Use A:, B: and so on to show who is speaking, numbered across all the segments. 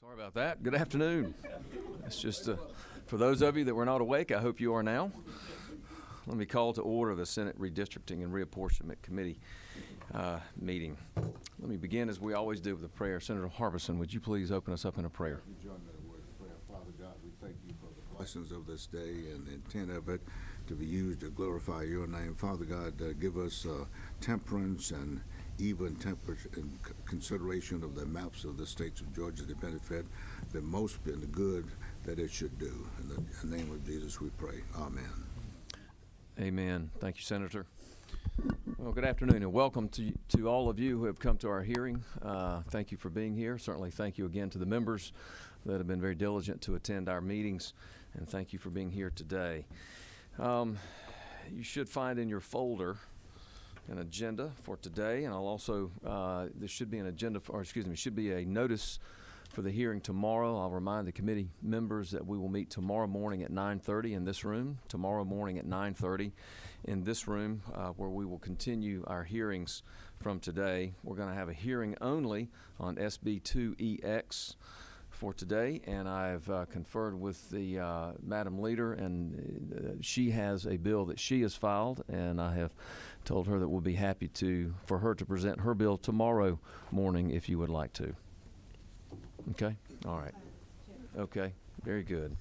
A: Sorry about that. Good afternoon. It's just for those of you that were not awake, I hope you are now. Let me call to order the Senate Redistricting and Reapportionment Committee meeting. Let me begin as we always do with a prayer. Senator Harbison, would you please open us up in a prayer?
B: You join me in a word of prayer. Father God, we thank you for the blessings of this day and the intent of it to be used to glorify your name. Father God, give us temperance and even temperance in consideration of the maps of the states of Georgia to benefit the most and the good that it should do. In the name of Jesus we pray. Amen.
A: Amen. Thank you, Senator. Well, good afternoon and welcome to all of you who have come to our hearing. Thank you for being here. Certainly thank you again to the members that have been very diligent to attend our meetings, and thank you for being here today. You should find in your folder an agenda for today, and I'll also, there should be an agenda, should be a notice for the hearing tomorrow. I'll remind the committee members that we will meet tomorrow morning at 9:30 in this room, tomorrow morning at 9:30 in this room, where we will continue our hearings from today. We're going to have a hearing only on SB 2EX for today, and I've conferred with the Madam Leader, and she has a bill that she has filed, and I have told her that we'll be happy for her to present her bill tomorrow morning if you would like to. Okay? All right. Okay. Very good.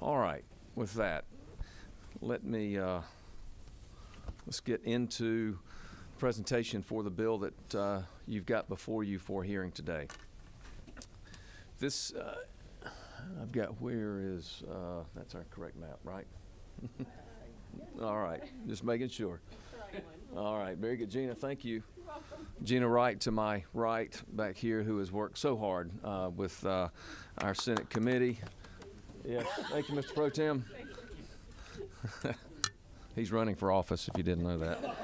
A: All right. With that, let's get into the presentation for the bill that you've got before you for hearing today. This, I've got, that's our correct map, right? All right. Just making sure. All right. Very good. Gina, thank you. Gina Wright to my right back here, who has worked so hard with our Senate committee. Yes, thank you, Mr. Pro Tem. He's running for office, if you didn't know that.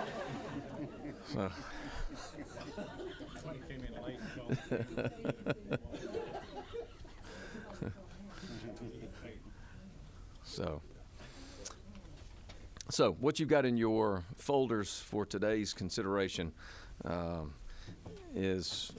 A: So. So what you've got in your folders for today's consideration is,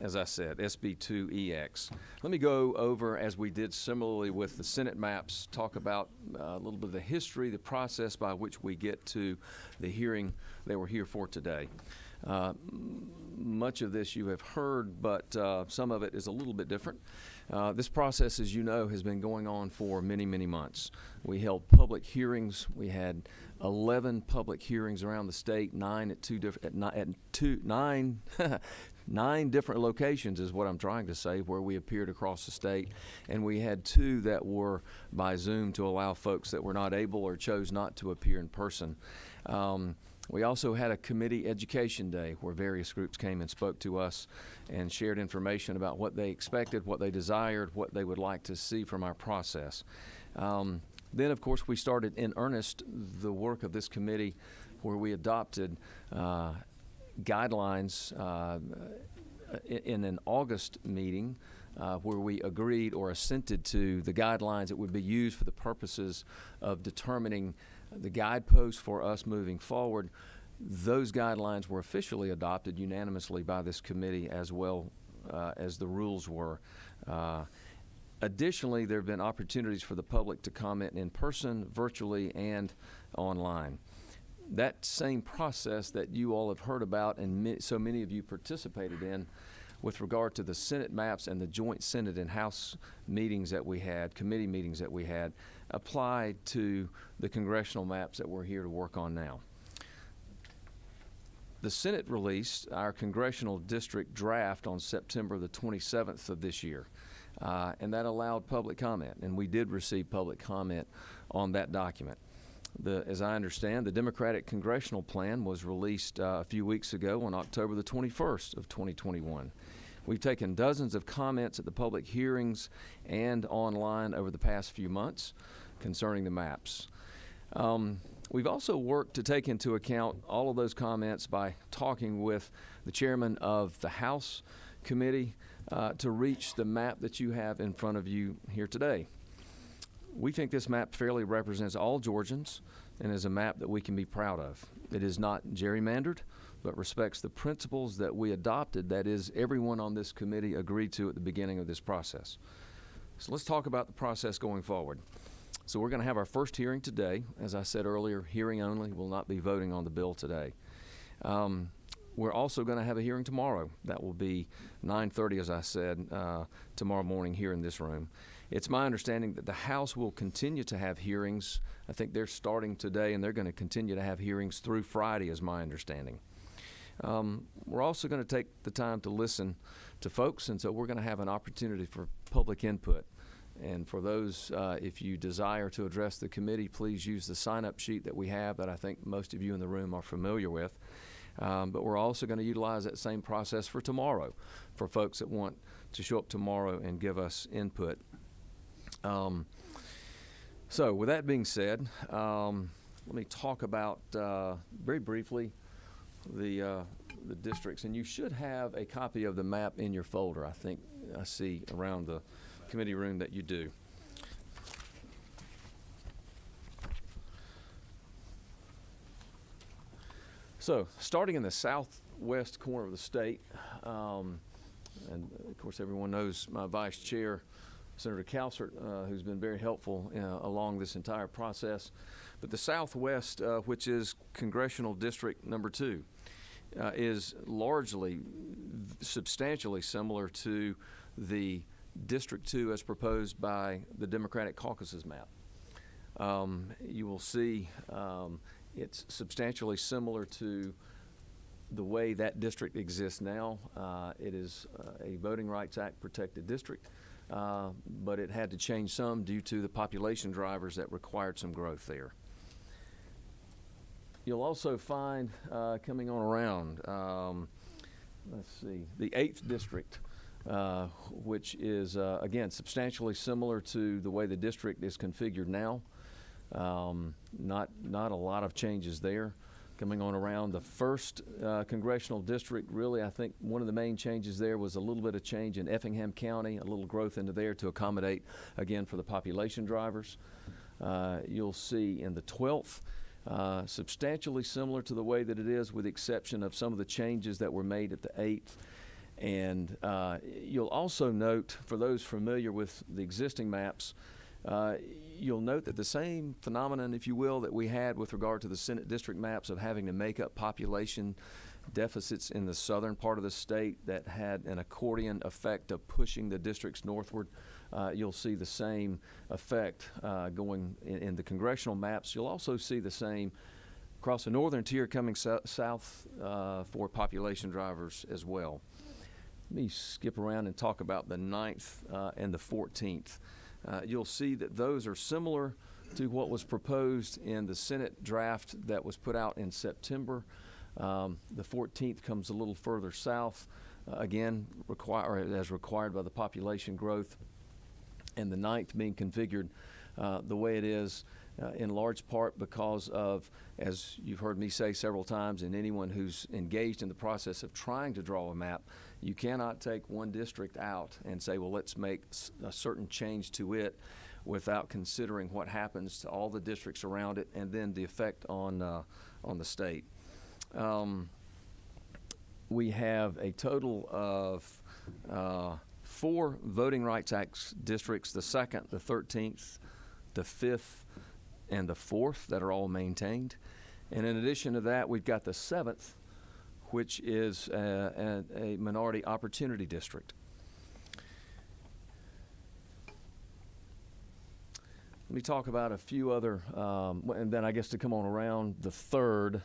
A: as I said, SB 2EX. Let me go over, as we did similarly with the Senate maps, talk about a little bit of the history, the process by which we get to the hearing that we're here for today. Much of this you have heard, but some of it is a little bit different. This process, as you know, has been going on for many, many months. We held public hearings. We had 11 public hearings around the state, nine different locations is what I'm trying to say, where we appeared across the state. And we had 2 that were by Zoom to allow folks that were not able or chose not to appear in person. We also had a committee education day where various groups came and spoke to us and shared information about what they expected, what they desired, what they would like to see from our process. Then, of course, we started in earnest the work of this committee, where we adopted guidelines in an August meeting where we agreed or assented to the guidelines that would be used for the purposes of determining the guideposts for us moving forward. Those guidelines were officially adopted unanimously by this committee, as well as the rules were. Additionally, there have been opportunities for the public to comment in person, virtually, and online. That same process that you all have heard about and so many of you participated in with regard to the Senate maps and the joint Senate and House meetings that we had, committee meetings that we had, applied to the congressional maps that we're here to work on now. The Senate released our congressional district draft on September the 27th of this year, and that allowed public comment, and we did receive public comment on that document. As I understand, the Democratic Congressional Plan was released a few weeks ago on October the 21st of 2021. We've taken dozens of comments at the public hearings and online over the past few months concerning the maps. We've also worked to take into account all of those comments by talking with the chairman of the House Committee to reach the map that you have in front of you here today. We think this map fairly represents all Georgians, and is a map that we can be proud of. It is not gerrymandered, but respects the principles that we adopted, that is, everyone on this committee agreed to at the beginning of this process. So let's talk about the process going forward. So we're going to have our first hearing today. As I said earlier, hearing only. We'll not be voting on the bill today. We're also going to have a hearing tomorrow. That will be 9:30, as I said, tomorrow morning here in this room. It's my understanding that the House will continue to have hearings. I think they're starting today, and they're going to continue to have hearings through Friday, is my understanding. We're also going to take the time to listen to folks, and so we're going to have an opportunity for public input. And for those, if you desire to address the committee, please use the sign-up sheet that we have that I think most of you in the room are familiar with. But we're also going to utilize that same process for tomorrow for folks that want to show up tomorrow and give us input. So with that being said, let me talk about very briefly the districts. And you should have a copy of the map in your folder. I think I see around the committee room that you do. So, starting in the southwest corner of the state, and of course everyone knows my vice chair, Senator Kilstra, who's been very helpful along this entire process. But the southwest, which is Congressional District number 2, is largely, substantially similar to the District 2 as proposed by the Democratic caucus's map. You will see it's substantially similar to the way that district exists now. It is a Voting Rights Act protected district, but it had to change some due to the population drivers that required some growth there. You'll also find coming on around, let's see, the 8th district, which is, again, substantially similar to the way the district is configured now. Not a lot of changes there. Coming on around the 1st Congressional District, really, I think one of the main changes there was a little bit of change in Effingham County, a little growth into there to accommodate, again, for the population drivers. You'll see in the 12th, substantially similar to the way that it is, with the exception of some of the changes that were made at the 8th. And you'll also note, for those familiar with the existing maps, you'll note that the same phenomenon, if you will, that we had with regard to the Senate district maps of having to make up population deficits in the southern part of the state that had an accordion effect of pushing the districts northward. You'll see the same effect going in the congressional maps. You'll also see the same across the northern tier coming south for population drivers as well. Let me skip around and talk about the 9th and the 14th. You'll see that those are similar to what was proposed in the Senate draft that was put out in September. The 14th comes a little further south, again, as required by the population growth, and the 9th being configured the way it is in large part because of, as you've heard me say several times, and anyone who's engaged in the process of trying to draw a map, you cannot take one district out and say, well, let's make a certain change to it without considering what happens to all the districts around it and then the effect on the state. We have a total of 4 Voting Rights Act districts, the 2nd, the 13th, the 5th, and the 4th that are all maintained. And in addition to that, we've got the 7th, which is a minority opportunity district. Let me talk about a few other, and then I guess to come on around the 3rd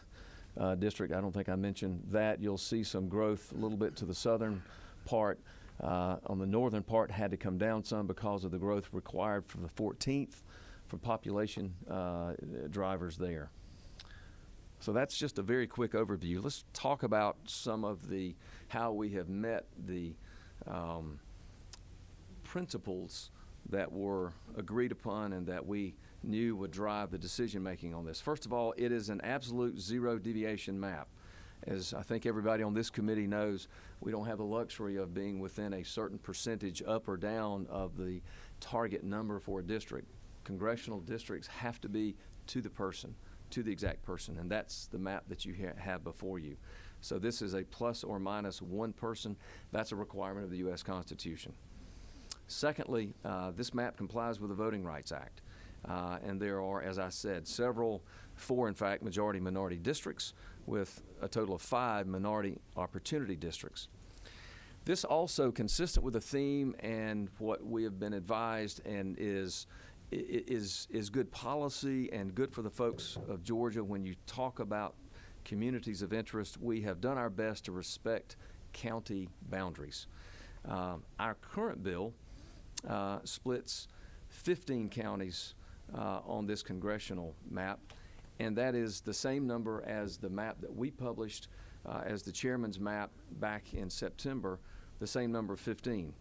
A: district, I don't think I mentioned that. You'll see some growth a little bit to the southern part. On the northern part had to come down some because of the growth required for the 14th for population drivers there. So that's just a very quick overview. Let's talk about some of how we have met the principles that were agreed upon and that we knew would drive the decision making on this. First of all, it is an absolute zero deviation map. As I think everybody on this committee knows, we don't have the luxury of being within a certain percentage up or down of the target number for a district. Congressional districts have to be to the person, to the exact person, and that's the map that you have before you. So this is a plus or minus one person. That's a requirement of the U.S. Constitution. Secondly, this map complies with the Voting Rights Act. And there are, as I said, four, in fact, majority-minority districts with a total of 5 minority opportunity districts. This also, consistent with the theme and what we have been advised, and is good policy and good for the folks of Georgia. When you talk about communities of interest, we have done our best to respect county boundaries. Our current bill splits 15 counties on this congressional map, and that is the same number as the map that we published as the chairman's map back in September, the same number, 15.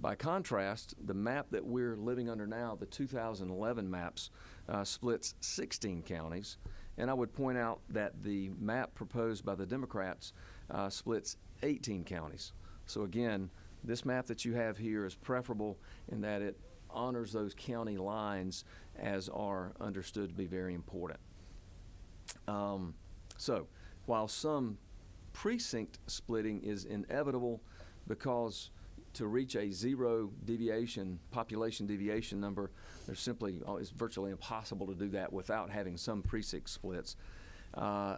A: By contrast, the map that we're living under now, the 2011 maps, splits 16 counties, and I would point out that the map proposed by the Democrats splits 18 counties. So again, this map that you have here is preferable in that it honors those county lines as are understood to be very important. So while some precinct splitting is inevitable because to reach a zero deviation, population deviation number, it's virtually impossible to do that without having some precinct splits.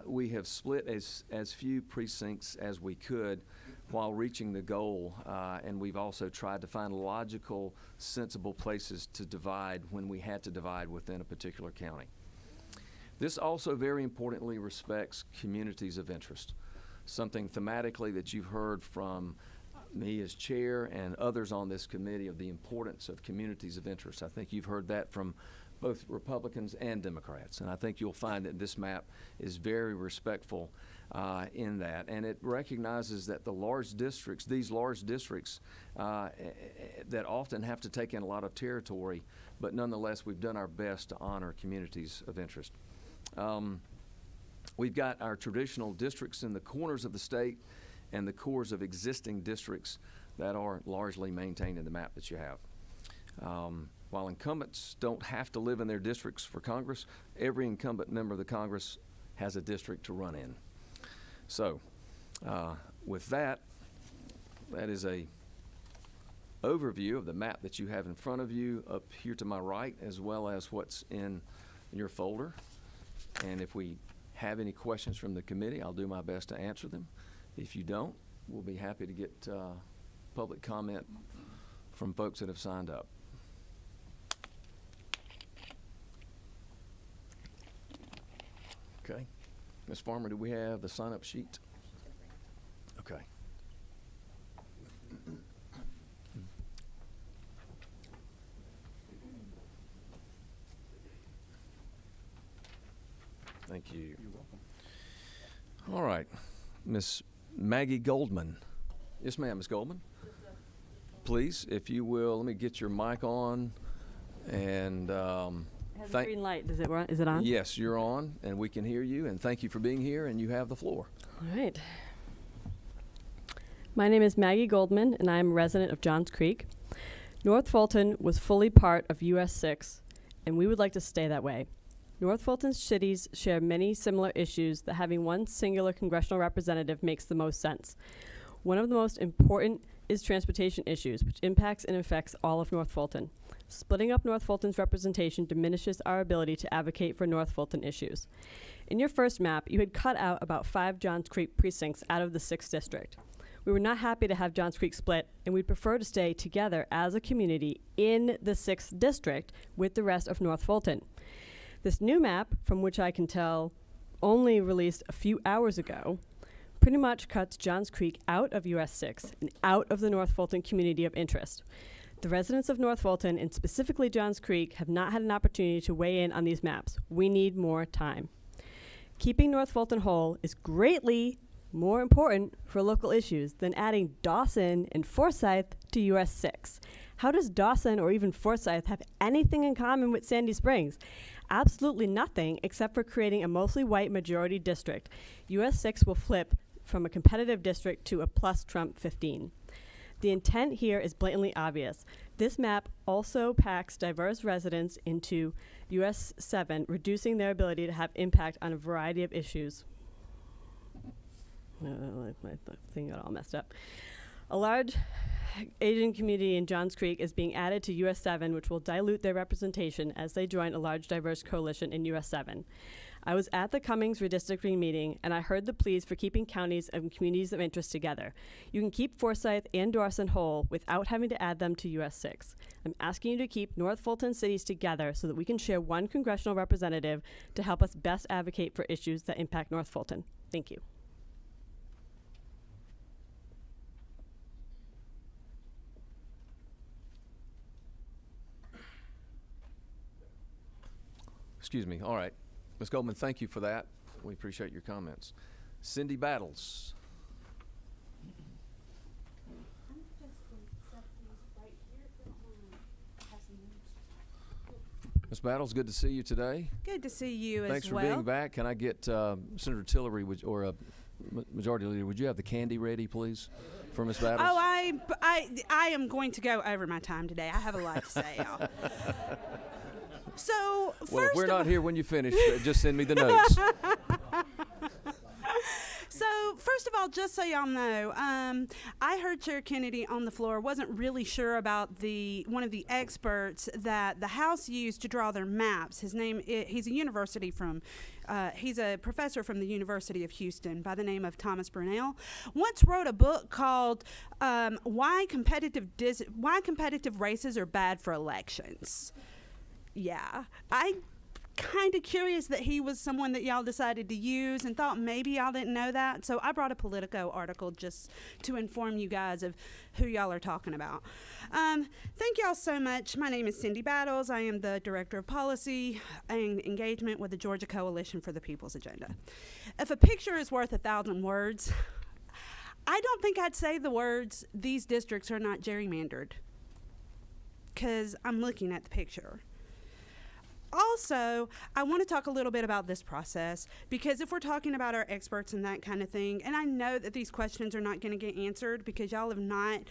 A: We have split as few precincts as we could while reaching the goal, and we've also tried to find logical, sensible places to divide when we had to divide within a particular county. This also very importantly respects communities of interest, something thematically that you've heard from me as chair and others on this committee of the importance of communities of interest. I think you've heard that from both Republicans and Democrats, and I think you'll find that this map is very respectful in that, and it recognizes that these large districts that often have to take in a lot of territory, but nonetheless we've done our best to honor communities of interest. We've got our traditional districts in the corners of the state and the cores of existing districts that are largely maintained in the map that you have. While incumbents don't have to live in their districts for Congress, every incumbent member of the Congress has a district to run in. So with that is a overview of the map that you have in front of you up here to my right, as well as what's in your folder. And if we have any questions from the committee, I'll do my best to answer them. If you don't, we'll be happy to get public comment from folks that have signed up. Okay. Ms. Farmer, do we have the sign-up sheet? Okay. Thank you. You're welcome. All right. Miss Maggie Goldman. Yes, ma'am, Ms. Goldman. Please, if you will, let me get your mic on. And
C: It has a green light. Is it on?
A: Yes, you're on, and we can hear you. And thank you for being here, and you have the floor.
C: All right. My name is Maggie Goldman, and I am a resident of Johns Creek. North Fulton was fully part of US 6, and we would like to stay that way. North Fulton's cities share many similar issues that having one singular congressional representative makes the most sense. One of the most important is transportation issues, which impacts and affects all of North Fulton. Splitting up North Fulton's representation diminishes our ability to advocate for North Fulton issues. In your first map, you had cut out about 5 Johns Creek precincts out of the 6th district. We were not happy to have Johns Creek split, and we'd prefer to stay together as a community in the 6th district with the rest of North Fulton. This new map, from which I can tell only released a few hours ago, pretty much cuts Johns Creek out of US 6 and out of the North Fulton community of interest. The residents of North Fulton, and specifically Johns Creek, have not had an opportunity to weigh in on these maps. We need more time. Keeping North Fulton whole is greatly more important for local issues than adding Dawson and Forsyth to US 6. How does Dawson or even Forsyth have anything in common with Sandy Springs? Absolutely nothing, except for creating a mostly white majority district. US 6 will flip from a competitive district to a plus Trump 15. The intent here is blatantly obvious. This map also packs diverse residents into US 7, reducing their ability to have impact on a variety of issues. My thing got all messed up. A large Asian community in Johns Creek is being added to US 7, which will dilute their representation as they join a large diverse coalition in US 7. I was at the Cummings Redistricting meeting, and I heard the pleas for keeping counties and communities of interest together. You can keep Forsyth and Dorset whole without having to add them to US 6. I'm asking you to keep North Fulton cities together so that we can share one congressional representative to help us best advocate for issues that impact North Fulton. Thank you.
A: Excuse me. All right. Ms. Goldman, thank you for that. We appreciate your comments. Cindy Battles. Ms. Battles, good to see you today.
D: Good to see you
A: Thanks
D: as
A: for
D: well.
A: being back. Can I get Senator Tillery or Majority Leader, would you have the candy ready, please, for Ms. Battles?
D: Oh, I am going to go over my time today. I have a lot to say, y'all. So,
A: Well, if
D: first
A: we're
D: of
A: not
D: all-
A: here when you finish, just send me the notes.
D: So, first of all, just so y'all know, I heard Chair Kennedy on the floor wasn't really sure about one of the experts that the House used to draw their maps. He's a professor from the University of Houston by the name of Thomas Brunel. Once wrote a book called Why Competitive Races Are Bad for Elections. Yeah, I'm kind of curious that he was someone that y'all decided to use and thought maybe y'all didn't know that. So I brought a Politico article just to inform you guys of who y'all are talking about. Thank y'all so much. My name is Cindy Battles. I am the Director of Policy and Engagement with the Georgia Coalition for the People's Agenda. If a picture is worth 1,000 words, I don't think I'd say the words, these districts are not gerrymandered, because I'm looking at the picture. Also, I want to talk a little bit about this process, because if we're talking about our experts and that kind of thing, and I know that these questions are not going to get answered because y'all have not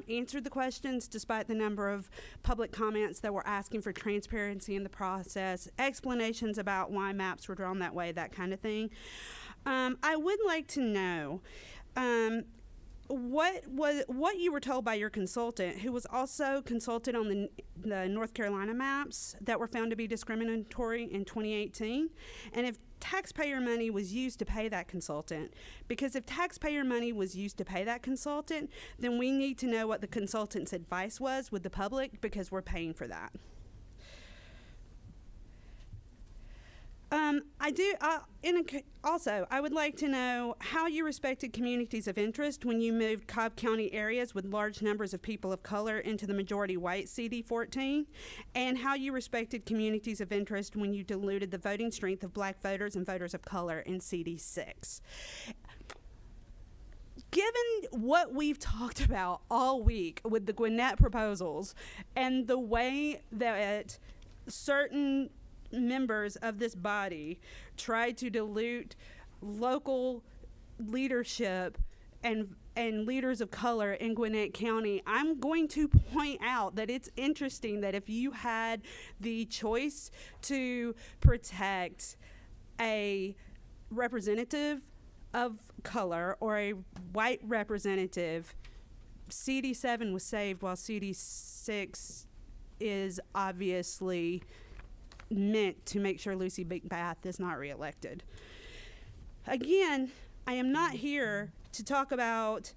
D: answered the questions despite the number of public comments that were asking for transparency in the process, explanations about why maps were drawn that way, that kind of thing. I would like to know what you were told by your consultant, who was also consulted on the North Carolina maps that were found to be discriminatory in 2018, and if taxpayer money was used to pay that consultant. Because if taxpayer money was used to pay that consultant, then we need to know what the consultant's advice was with the public, because we're paying for that. Also, I would like to know how you respected communities of interest when you moved Cobb County areas with large numbers of people of color into the majority white CD14, and how you respected communities of interest when you diluted the voting strength of black voters and voters of color in CD6. Given what we've talked about all week with the Gwinnett proposals and the way that certain members of this body tried to dilute local leadership and leaders of color in Gwinnett County, I'm going to point out that it's interesting that if you had the choice to protect a representative of color or a white representative, CD7 was saved while CD6 is obviously meant to make sure Lucy Bath is not reelected. Again, I am not here to talk about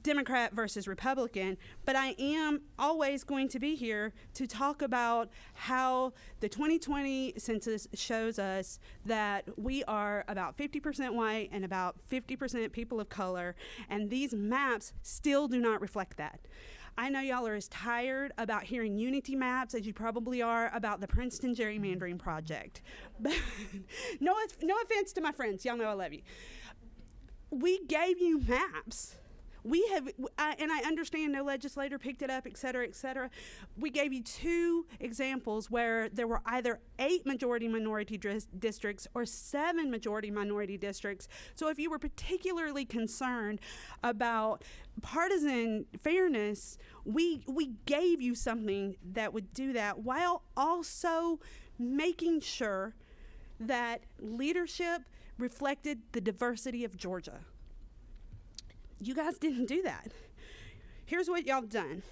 D: Democrat versus Republican, but I am always going to be here to talk about how the 2020 census shows us that we are about 50% white and about 50% people of color, and these maps still do not reflect that. I know y'all are as tired about hearing unity maps as you probably are about the Princeton gerrymandering project. But no offense to my friends. Y'all know I love you. We gave you maps. We have, and I understand no legislator picked it up, et cetera, et cetera. We gave you 2 examples where there were either 8 majority-minority districts or 7 majority-minority districts. So if you were particularly concerned about partisan fairness, we gave you something that would do that while also making sure that leadership reflected the diversity of Georgia. You guys didn't do that. Here's what y'all done.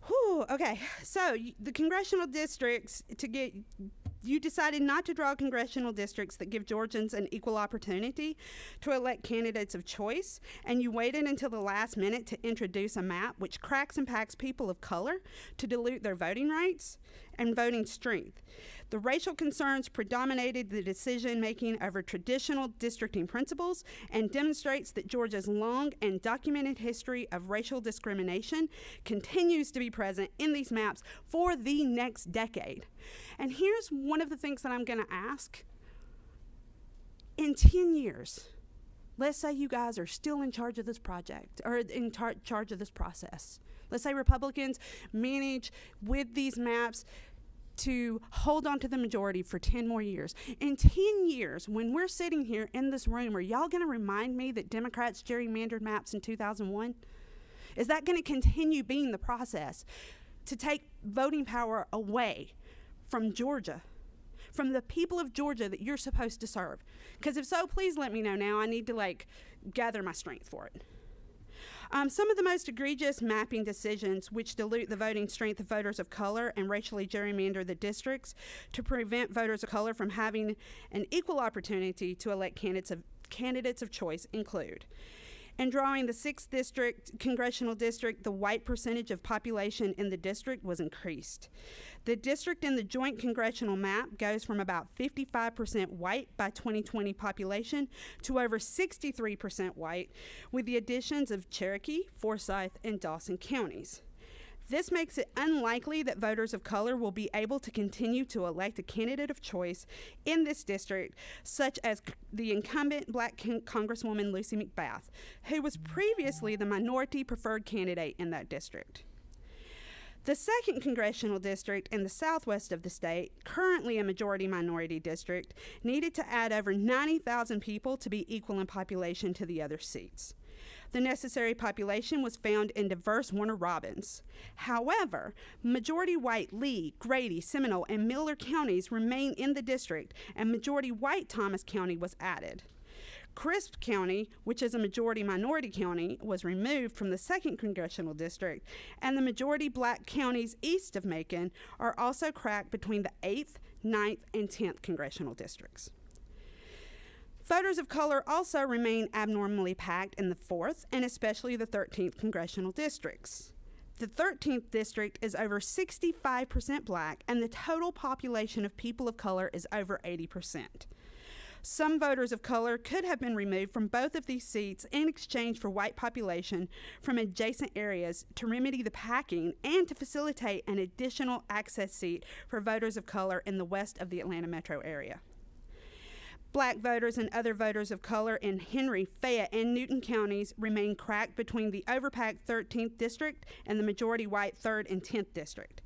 D: Whew, okay, so the congressional districts, you decided not to draw congressional districts that give Georgians an equal opportunity to elect candidates of choice, and you waited until the last minute to introduce a map which cracks and packs people of color to dilute their voting rights and voting strength. The racial concerns predominated the decision-making over traditional districting principles and demonstrates that Georgia's long and documented history of racial discrimination continues to be present in these maps for the next decade. And here's one of the things that I'm going to ask. In 10 years, let's say you guys are still in charge of this project or in charge of this process. Let's say Republicans manage with these maps to hold on to the majority for 10 more years. In 10 years, when we're sitting here in this room, are y'all going to remind me that Democrats gerrymandered maps in 2001? Is that going to continue being the process to take voting power away from Georgia, from the people of Georgia that you're supposed to serve? Because if so, please let me know now. I need to gather my strength for it. Some of the most egregious mapping decisions which dilute the voting strength of voters of color and racially gerrymander the districts to prevent voters of color from having an equal opportunity to elect candidates of choice include: in drawing the 6th congressional district, the white percentage of population in the district was increased. The district in the joint congressional map goes from about 55% white by 2020 population to over 63% white, with the additions of Cherokee, Forsyth, and Dawson counties. This makes it unlikely that voters of color will be able to continue to elect a candidate of choice in this district, such as the incumbent black Congresswoman Lucy McBath, who was previously the minority preferred candidate in that district. The 2nd congressional district in the southwest of the state, currently a majority-minority district, needed to add over 90,000 people to be equal in population to the other seats. The necessary population was found in diverse Warner Robins. However, majority white Lee, Grady, Seminole, and Miller counties remain in the district, and majority white Thomas County was added. Crisp County, which is a majority-minority county, was removed from the 2nd congressional district, and the majority black counties east of Macon are also cracked between the 8th, 9th, and 10th congressional districts. Voters of color also remain abnormally packed in the 4th and especially the 13th congressional districts. The 13th district is over 65% black, and the total population of people of color is over 80%. Some voters of color could have been removed from both of these seats in exchange for white population from adjacent areas to remedy the packing and to facilitate an additional access seat for voters of color in the west of the Atlanta metro area. Black voters and other voters of color in Henry, Fayette, and Newton counties remain cracked between the overpacked 13th district and the majority white 3rd and 10th district.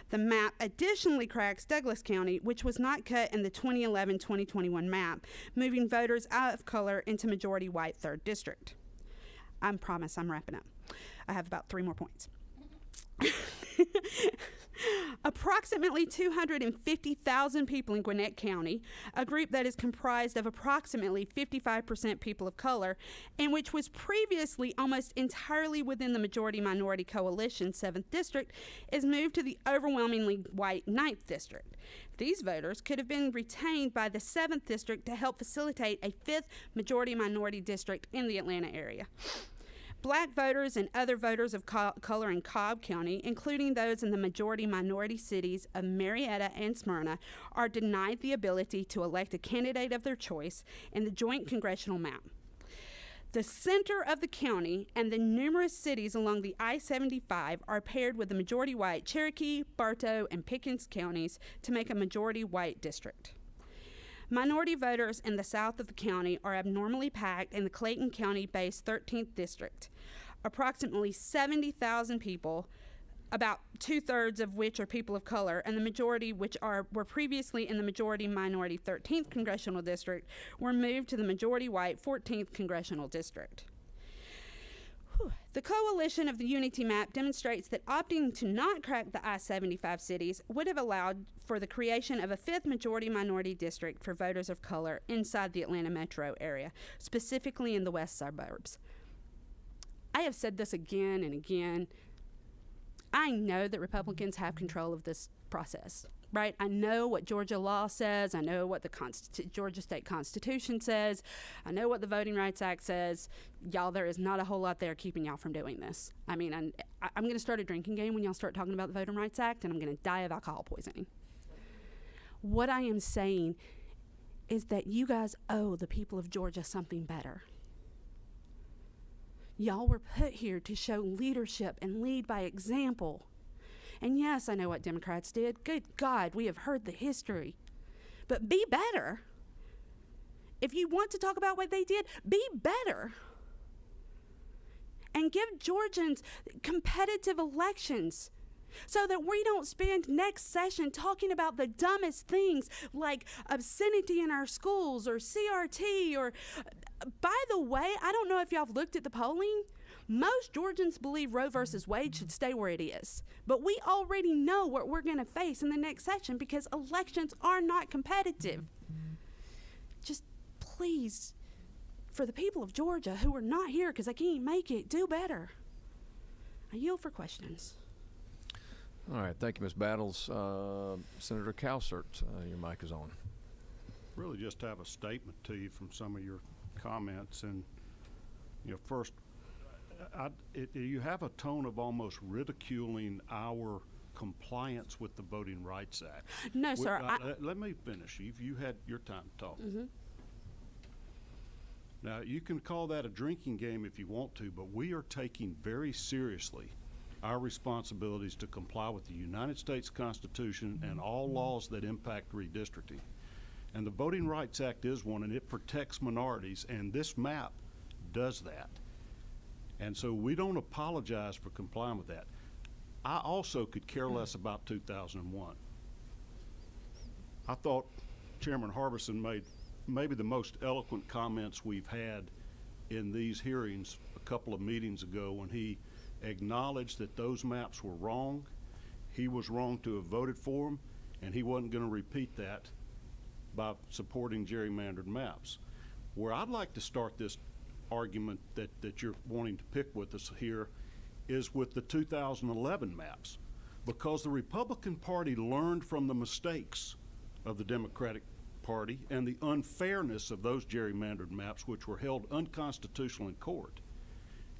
D: The map additionally cracks Douglas County, which was not cut in the 2011-2021 map, moving voters out of color into majority white 3rd district. I promise I'm wrapping up. I have about 3 more points. Approximately 250,000 people in Gwinnett County, a group that is comprised of approximately 55% people of color, and which was previously almost entirely within the majority-minority coalition 7th district, is moved to the overwhelmingly white 9th district. These voters could have been retained by the 7th district to help facilitate a 5th majority-minority district in the Atlanta area. Black voters and other voters of color in Cobb County, including those in the majority-minority cities of Marietta and Smyrna, are denied the ability to elect a candidate of their choice in the joint congressional map. The center of the county and the numerous cities along the I-75 are paired with the majority-white Cherokee, Bartow, and Pickens counties to make a majority-white district. Minority voters in the south of the county are abnormally packed in the Clayton County-based 13th District. Approximately 70,000 people, about 2/3 of which are people of color, and the majority which were previously in the majority-minority 13th Congressional District, were moved to the majority-white 14th Congressional District. The coalition of the Unity map demonstrates that opting to not crack the I-75 cities would have allowed for the creation of a 5th majority-minority district for voters of color inside the Atlanta metro area, specifically in the west suburbs. I have said this again and again. I know that Republicans have control of this process, right? I know what Georgia law says. I know what the Georgia state constitution says. I know what the Voting Rights Act says. Y'all, there is not a whole lot there keeping y'all from doing this. I mean, I'm going to start a drinking game when y'all start talking about the Voting Rights Act, and I'm going to die of alcohol poisoning. What I am saying is that you guys owe the people of Georgia something better. Y'all were put here to show leadership and lead by example. And yes, I know what Democrats did. Good God, we have heard the history. But be better. If you want to talk about what they did, be better. And give Georgians competitive elections so that we don't spend next session talking about the dumbest things like obscenity in our schools or CRT or... By the way, I don't know if y'all have looked at the polling. Most Georgians believe Roe versus Wade should stay where it is. But we already know what we're going to face in the next session because elections are not competitive. Just please, for the people of Georgia who are not here because they can't make it, do better. I yield for questions.
A: All right, thank you, Ms. Battles. Senator Kilstra, your mic is on.
E: Really just have a statement to you from some of your comments. And, first, you have a tone of almost ridiculing our compliance with the Voting Rights Act.
D: No, sir.
E: Let me finish. You had your time to talk. Mm-hmm. Now, you can call that a drinking game if you want to, but we are taking very seriously our responsibilities to comply with the United States Constitution and all laws that impact redistricting. And the Voting Rights Act is one, and it protects minorities, and this map does that. And so we don't apologize for complying with that. I also could care less about 2001. I thought Chairman Harbison made maybe the most eloquent comments we've had in these hearings a couple of meetings ago when he acknowledged that those maps were wrong. He was wrong to have voted for them, and he wasn't going to repeat that by supporting gerrymandered maps. Where I'd like to start this argument that you're wanting to pick with us here is with the 2011 maps, because the Republican Party learned from the mistakes of the Democratic Party and the unfairness of those gerrymandered maps, which were held unconstitutional in court.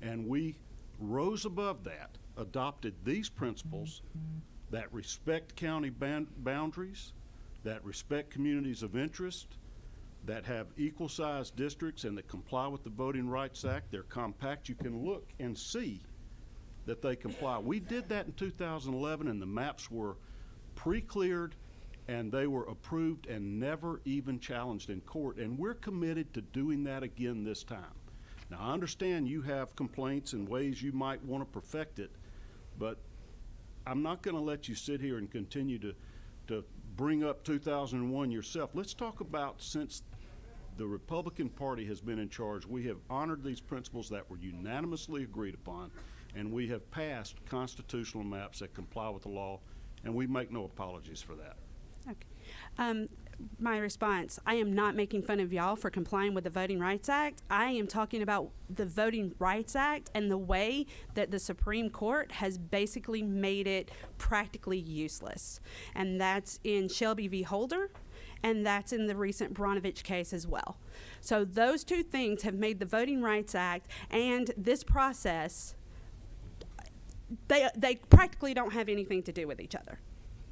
E: And we rose above that, adopted these principles that respect county boundaries, that respect communities of interest, that have equal-sized districts and that comply with the Voting Rights Act. They're compact. You can look and see that they comply. We did that in 2011, and the maps were pre-cleared, and they were approved and never even challenged in court, and we're committed to doing that again this time. Now, I understand you have complaints and ways you might want to perfect it, but I'm not going to let you sit here and continue to bring up 2001 yourself. Let's talk about, since the Republican Party has been in charge, we have honored these principles that were unanimously agreed upon, and we have passed constitutional maps that comply with the law, and we make no apologies for that.
D: Okay. My response, I am not making fun of y'all for complying with the Voting Rights Act. I am talking about the Voting Rights Act and the way that the Supreme Court has basically made it practically useless. And that's in Shelby v. Holder, and that's in the recent Bronovich case as well. So those two things have made the Voting Rights Act and this process, they practically don't have anything to do with each other.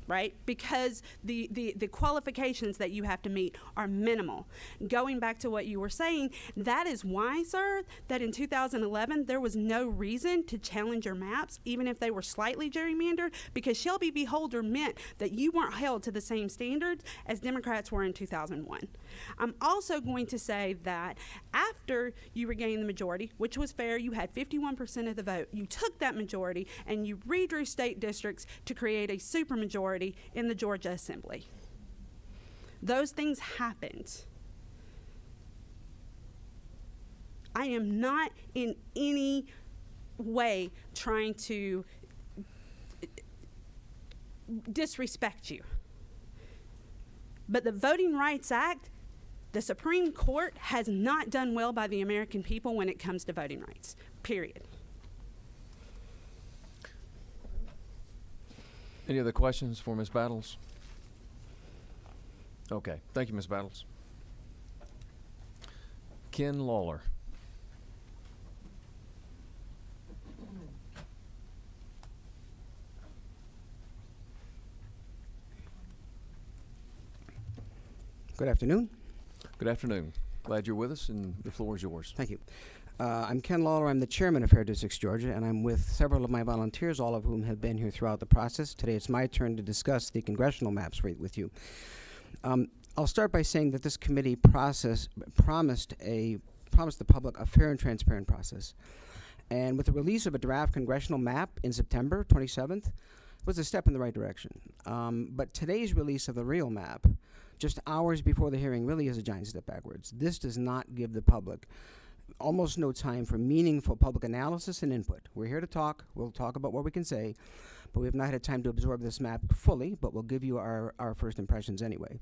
D: right? Because the qualifications that you have to meet are minimal. Going back to what you were saying, that is why, sir, that in 2011 there was no reason to challenge your maps, even if they were slightly gerrymandered, because Shelby v. Holder meant that you weren't held to the same standards as Democrats were in 2001. I'm also going to say that after you regained the majority, which was fair, you had 51% of the vote, you took that majority and you redrew state districts to create a supermajority in the Georgia Assembly. Those things happened. I am not in any way trying to disrespect you. But the Voting Rights Act, the Supreme Court has not done well by the American people when it comes to voting rights, period.
A: Any other questions for Ms. Battles? Okay, thank you, Ms. Battles. Ken Lawler.
F: Good afternoon.
A: Good afternoon. Glad you're with us, and the floor is yours.
F: Thank you. I'm Ken Lawler. I'm the chairman of Fair Districts Georgia, and I'm with several of my volunteers, all of whom have been here throughout the process. Today it's my turn to discuss the congressional maps with you. I'll start by saying that this committee promised the public a fair and transparent process. And with the release of a draft congressional map in September 27th, was a step in the right direction. But today's release of the real map, just hours before the hearing, really is a giant step backwards. This does not give the public almost no time for meaningful public analysis and input. We're here to talk. We'll talk about what we can say, but we have not had time to absorb this map fully, but we'll give you our first impressions anyway.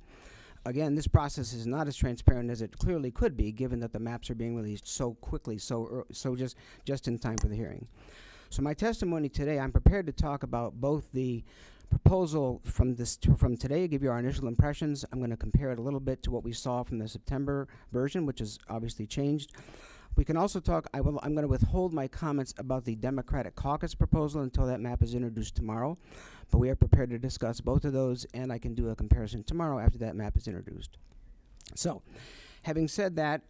F: Again, this process is not as transparent as it clearly could be, given that the maps are being released so quickly, so just in time for the hearing. So my testimony today, I'm prepared to talk about both the proposal from today, give you our initial impressions. I'm going to compare it a little bit to what we saw from the September version, which is obviously changed. We can also talk, I'm going to withhold my comments about the Democratic caucus proposal until that map is introduced tomorrow, but we are prepared to discuss both of those, and I can do a comparison tomorrow after that map is introduced. So, having said that,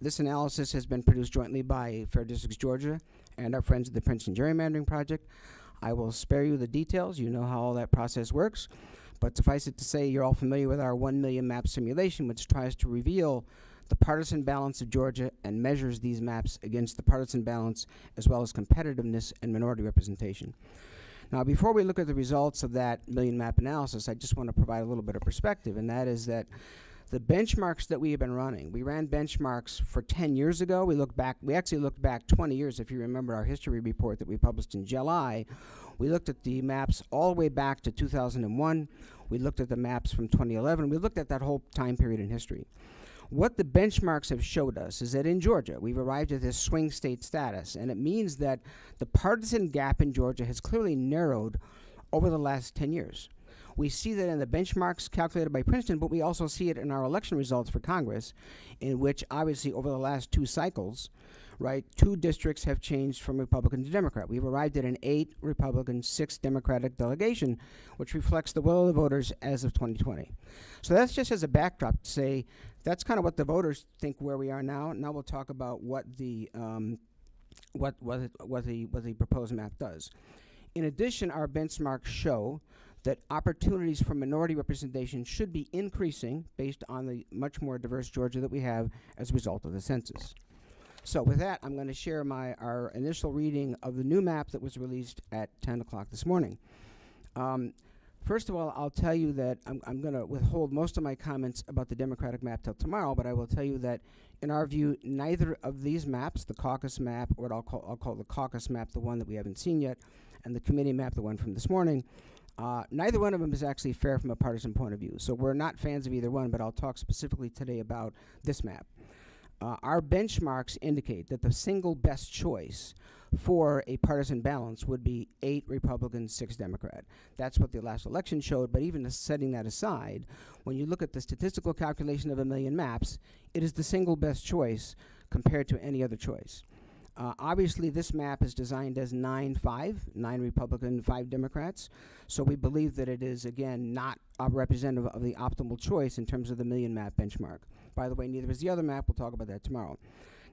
F: this analysis has been produced jointly by Fair Districts Georgia and our friends at the Princeton Gerrymandering Project. I will spare you the details. You know how all that process works. But suffice it to say, you're all familiar with our 1 million map simulation, which tries to reveal the partisan balance of Georgia and measures these maps against the partisan balance as well as competitiveness and minority representation. Now, before we look at the results of that million map analysis, I just want to provide a little bit of perspective, and that is that the benchmarks that we have been running, we ran benchmarks for 10 years ago. We actually looked back 20 years, if you remember our history report that we published in July. We looked at the maps all the way back to 2001. We looked at the maps from 2011. We looked at that whole time period in history. What the benchmarks have showed us is that in Georgia, we've arrived at this swing state status, and it means that the partisan gap in Georgia has clearly narrowed over the last 10 years. We see that in the benchmarks calculated by Princeton, but we also see it in our election results for Congress, in which obviously over the last 2 cycles, right, 2 districts have changed from Republican to Democrat. We've arrived at an 8 Republican, 6 Democratic delegation, which reflects the will of the voters as of 2020. So that's just as a backdrop to say that's kind of what the voters think where we are now. Now we'll talk about what the proposed map does. In addition, our benchmarks show that opportunities for minority representation should be increasing based on the much more diverse Georgia that we have as a result of the census. So with that, I'm going to share our initial reading of the new map that was released at 10 o'clock this morning. First of all, I'll tell you that I'm going to withhold most of my comments about the Democratic map till tomorrow, but I will tell you that in our view, neither of these maps, the caucus map, or what I'll call the caucus map, the one that we haven't seen yet, and the committee map, the one from this morning, neither one of them is actually fair from a partisan point of view. So we're not fans of either one, but I'll talk specifically today about this map. Our benchmarks indicate that the single best choice for a partisan balance would be 8 Republican, 6 Democrat. That's what the last election showed, but even setting that aside, when you look at the statistical calculation of a million maps, it is the single best choice compared to any other choice. Obviously, this map is designed as 9-5, 9 Republican, 5 Democrats. So we believe that it is, again, not representative of the optimal choice in terms of the million map benchmark. By the way, neither is the other map. We'll talk about that tomorrow.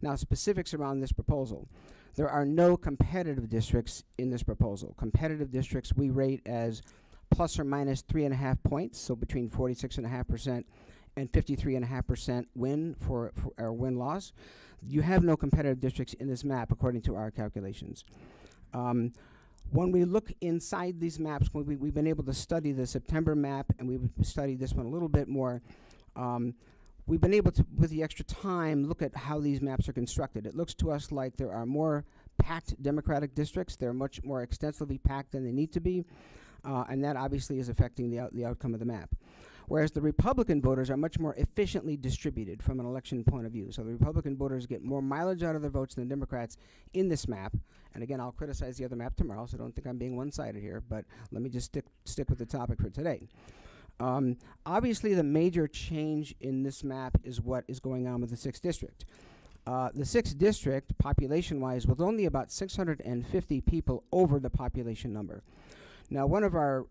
F: Now, specifics around this proposal. There are no competitive districts in this proposal. Competitive districts we rate as plus or minus 3.5 points, so between 46.5% and 53.5% win for our win-loss. You have no competitive districts in this map, according to our calculations. When we look inside these maps, we've been able to study the September map, and we've studied this one a little bit more. We've been able to, with the extra time, look at how these maps are constructed. It looks to us like there are more packed Democratic districts. They're much more extensively packed than they need to be, and that obviously is affecting the outcome of the map. Whereas the Republican voters are much more efficiently distributed from an election point of view. So the Republican voters get more mileage out of their votes than the Democrats in this map. And again, I'll criticize the other map tomorrow, so don't think I'm being one-sided here, but let me just stick with the topic for today. Obviously, the major change in this map is what is going on with the 6th district. The 6th district, population-wise, was only about 650 people over the population number. Now, one of our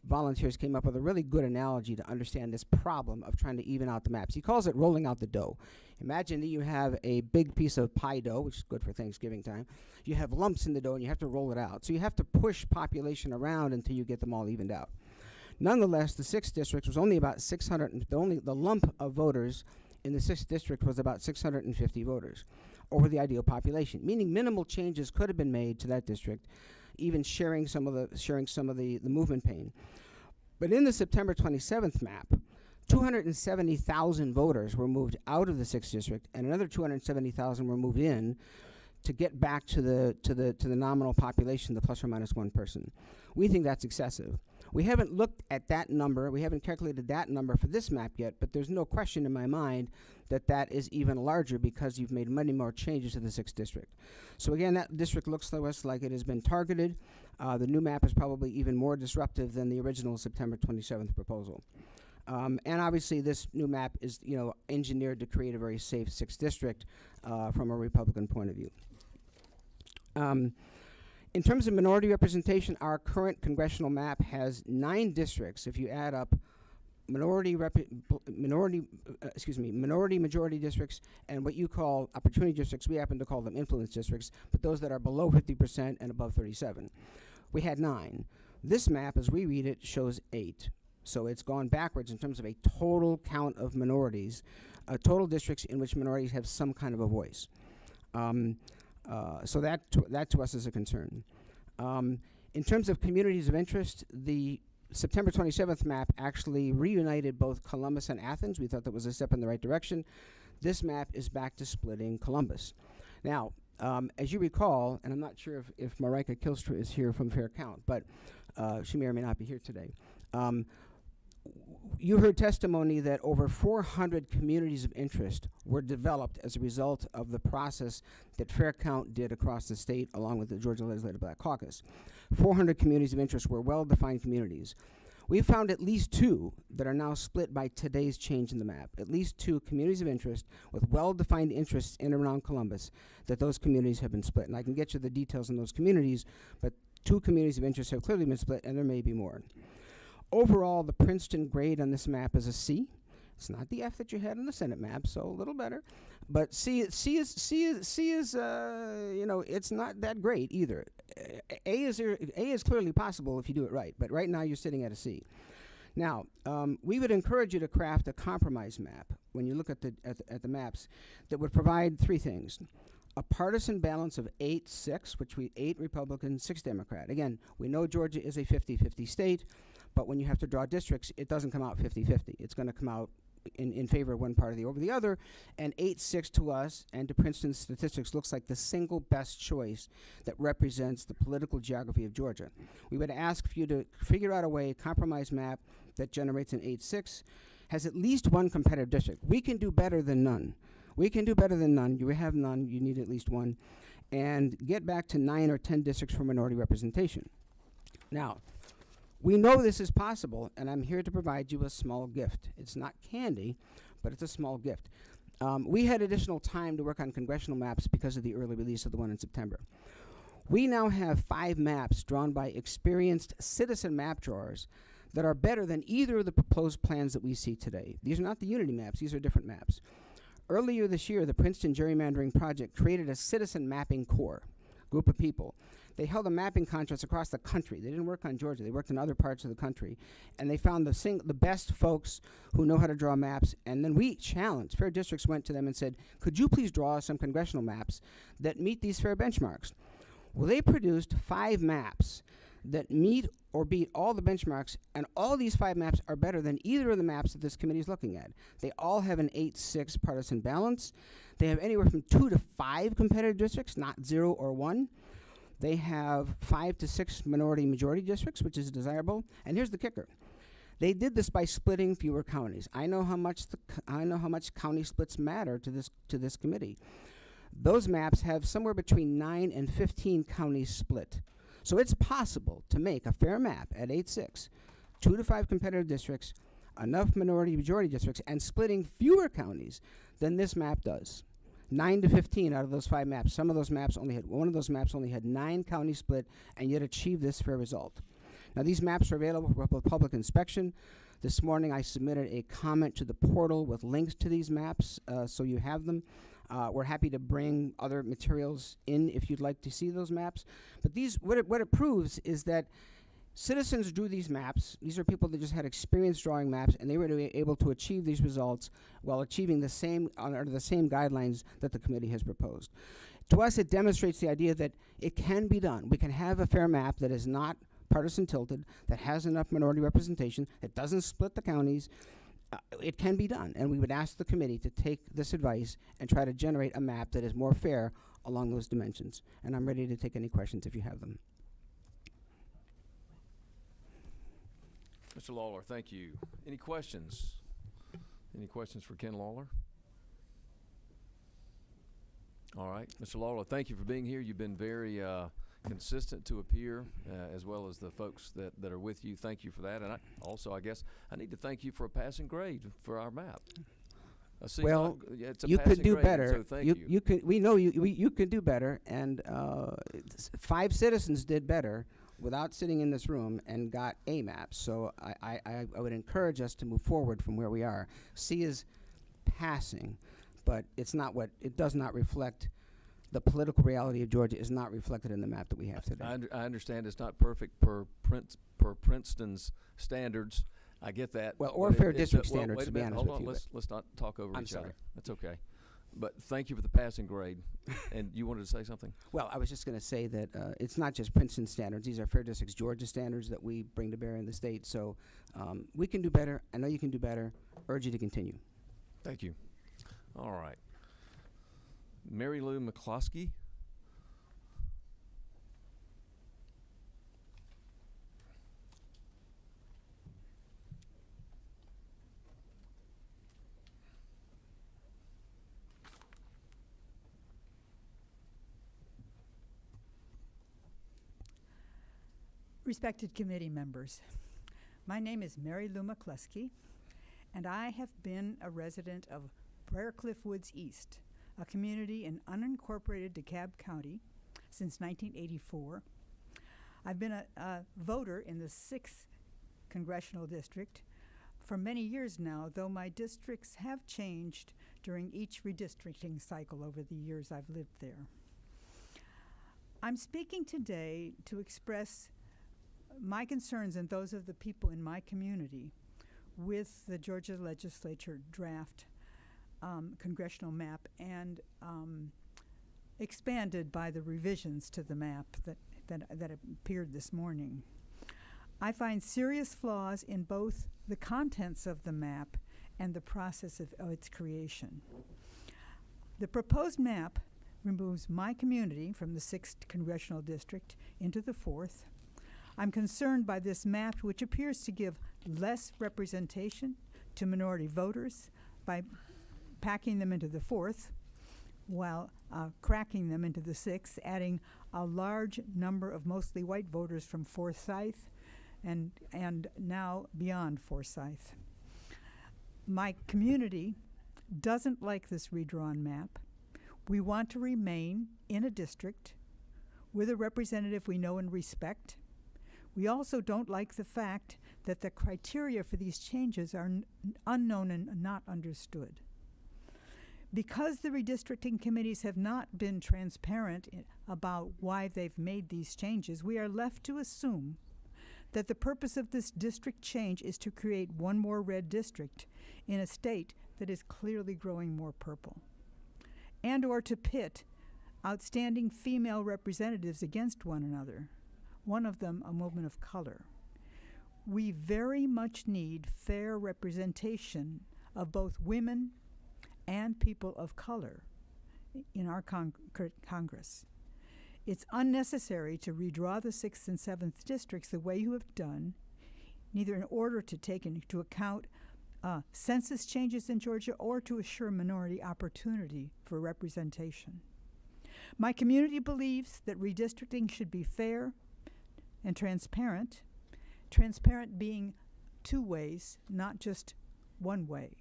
F: volunteers came up with a really good analogy to understand this problem of trying to even out the maps. He calls it rolling out the dough. Imagine that you have a big piece of pie dough, which is good for Thanksgiving time. You have lumps in the dough, and you have to roll it out. So you have to push population around until you get them all evened out. Nonetheless, the 6th district was only about 600, the lump of voters in the 6th district was about 650 voters over the ideal population, meaning minimal changes could have been made to that district, even sharing some of the movement pain. But in the September 27th map, 270,000 voters were moved out of the 6th district, and another 270,000 were moved in to get back to the nominal population, the plus or minus 1 person. We think that's excessive. We haven't looked at that number. We haven't calculated that number for this map yet, but there's no question in my mind that that is even larger because you've made many more changes to the 6th district. So again, that district looks to us like it has been targeted. The new map is probably even more disruptive than the original September 27th proposal. And obviously, this new map is, engineered to create a very safe 6th district from a Republican point of view. In terms of minority representation, our current congressional map has 9 districts. If you add up minority majority districts and what you call opportunity districts, we happen to call them influence districts, but those that are below 50% and above 37. We had 9. This map, as we read it, shows 8. So it's gone backwards in terms of a total count of minorities, total districts in which minorities have some kind of a voice. So that to us is a concern. In terms of communities of interest, the September 27th map actually reunited both Columbus and Athens. We thought that was a step in the right direction. This map is back to splitting Columbus. Now, as you recall, and I'm not sure if Mariah Kilstra is here from Fair Count, but she may or may not be here today. You heard testimony that over 400 communities of interest were developed as a result of the process that Fair Count did across the state along with the Georgia Legislative Black Caucus. 400 communities of interest were well-defined communities. We found at least 2 that are now split by today's change in the map. At least 2 communities of interest with well-defined interests in and around Columbus, that those communities have been split. And I can get you the details on those communities, but 2 communities of interest have clearly been split, and there may be more. Overall, the Princeton grade on this map is a C. It's not the F that you had on the Senate map, so a little better. But C is it's not that great either. A is clearly possible if you do it right, but right now you're sitting at a C. Now, we would encourage you to craft a compromise map when you look at the maps that would provide 3 things. A partisan balance of 8-6, which 8 Republican, 6 Democrat. Again, we know Georgia is a 50-50 state, but when you have to draw districts, it doesn't come out 50-50. It's going to come out in favor of one party over the other, and 8-6 to us and to Princeton statistics looks like the single best choice that represents the political geography of Georgia. We would ask for you to figure out a compromise map that generates an 8-6, has at least 1 competitive district. We can do better than none. We can do better than none. You have none. You need at least 1. And get back to 9 or 10 districts for minority representation. Now, we know this is possible, and I'm here to provide you a small gift. It's not candy, but it's a small gift. We had additional time to work on congressional maps because of the early release of the one in September. We now have 5 maps drawn by experienced citizen map drawers that are better than either of the proposed plans that we see today. These are not the Unity maps, these are different maps. Earlier this year, the Princeton Gerrymandering Project created a citizen mapping corps, group of people. They held a mapping contest across the country. They didn't work on Georgia, they worked in other parts of the country. And they found the best folks who know how to draw maps. And then we challenged, fair districts went to them and said, could you please draw some congressional maps that meet these fair benchmarks? Well, they produced 5 maps that meet or beat all the benchmarks, and all these 5 maps are better than either of the maps that this committee is looking at. They all have an 8-6 partisan balance. They have anywhere from 2 to 5 competitive districts, not 0 or 1. They have 5 to 6 minority-majority districts, which is desirable. And here's the kicker. They did this by splitting fewer counties. I know how much county splits matter to this committee. Those maps have somewhere between 9 and 15 counties split. So it's possible to make a fair map at 8-6, 2 to 5 competitive districts, enough minority-majority districts, and splitting fewer counties than this map does. 9 to 15 out of those 5 maps. One of those maps only had 9 counties split, and yet achieved this fair result. Now, these maps are available for public inspection. This morning, I submitted a comment to the portal with links to these maps, so you have them. We're happy to bring other materials in if you'd like to see those maps. But what it proves is that citizens drew these maps. These are people that just had experience drawing maps, and they were able to achieve these results while achieving under the same guidelines that the committee has proposed. To us, it demonstrates the idea that it can be done. We can have a fair map that is not partisan tilted, that has enough minority representation, that doesn't split the counties. It can be done, and we would ask the committee to take this advice and try to generate a map that is more fair along those dimensions. And I'm ready to take any questions if you have them.
A: Mr. Lawler, thank you. Any questions? Any questions for Ken Lawler? All right, Mr. Lawler, thank you for being here. You've been very consistent to appear, as well as the folks that are with you. Thank you for that. And I guess I need to thank you for a passing grade for our map.
F: Well,
A: it's a
F: you could do
A: grade,
F: better.
A: so thank you.
F: You could. We know you could do better. And 5 citizens did better without sitting in this room and got A maps. So I would encourage us to move forward from where we are. C is passing, but it's not it does not reflect. The political reality of Georgia is not reflected in the map that we have today.
A: I understand it's not perfect per Princeton's standards. I get that.
F: Well, or fair district standards, to be honest with you.
A: Let's not talk over each
F: sorry.
A: other. That's okay. But thank you for the passing grade. And you wanted to say something?
F: Well, I was just going to say that it's not just Princeton standards. These are fair districts Georgia standards that we bring to bear in the state. So we can do better. I know you can do better. Urge you to continue.
A: Thank you. All right. Mary Lou Mccleskey.
G: Respected committee members, my name is Mary Lou Mccleskey, and I have been a resident of Briarcliff Woods East, a community in unincorporated DeKalb County, since 1984. I've been a voter in the 6th Congressional District for many years now, though my districts have changed during each redistricting cycle over the years I've lived there. I'm speaking today to express my concerns and those of the people in my community with the Georgia legislature draft congressional map and expanded by the revisions to the map that appeared this morning. I find serious flaws in both the contents of the map and the process of its creation. The proposed map removes my community from the 6th Congressional District into the 4th. I'm concerned by this map, which appears to give less representation to minority voters by packing them into the 4th, while cracking them into the 6th, adding a large number of mostly white voters from Forsyth and now beyond Forsyth. My community doesn't like this redrawn map. We want to remain in a district with a representative we know and respect. We also don't like the fact that the criteria for these changes are unknown and not understood. Because the redistricting committees have not been transparent about why they've made these changes, we are left to assume that the purpose of this district change is to create one more red district in a state that is clearly growing more purple, and or to pit outstanding female representatives against one another, one of them a woman of color. We very much need fair representation of both women and people of color in our Congress. It's unnecessary to redraw the 6th and 7th districts the way you have done, neither in order to take into account census changes in Georgia or to assure minority opportunity for representation. My community believes that redistricting should be fair and transparent, transparent being two ways, not just one way,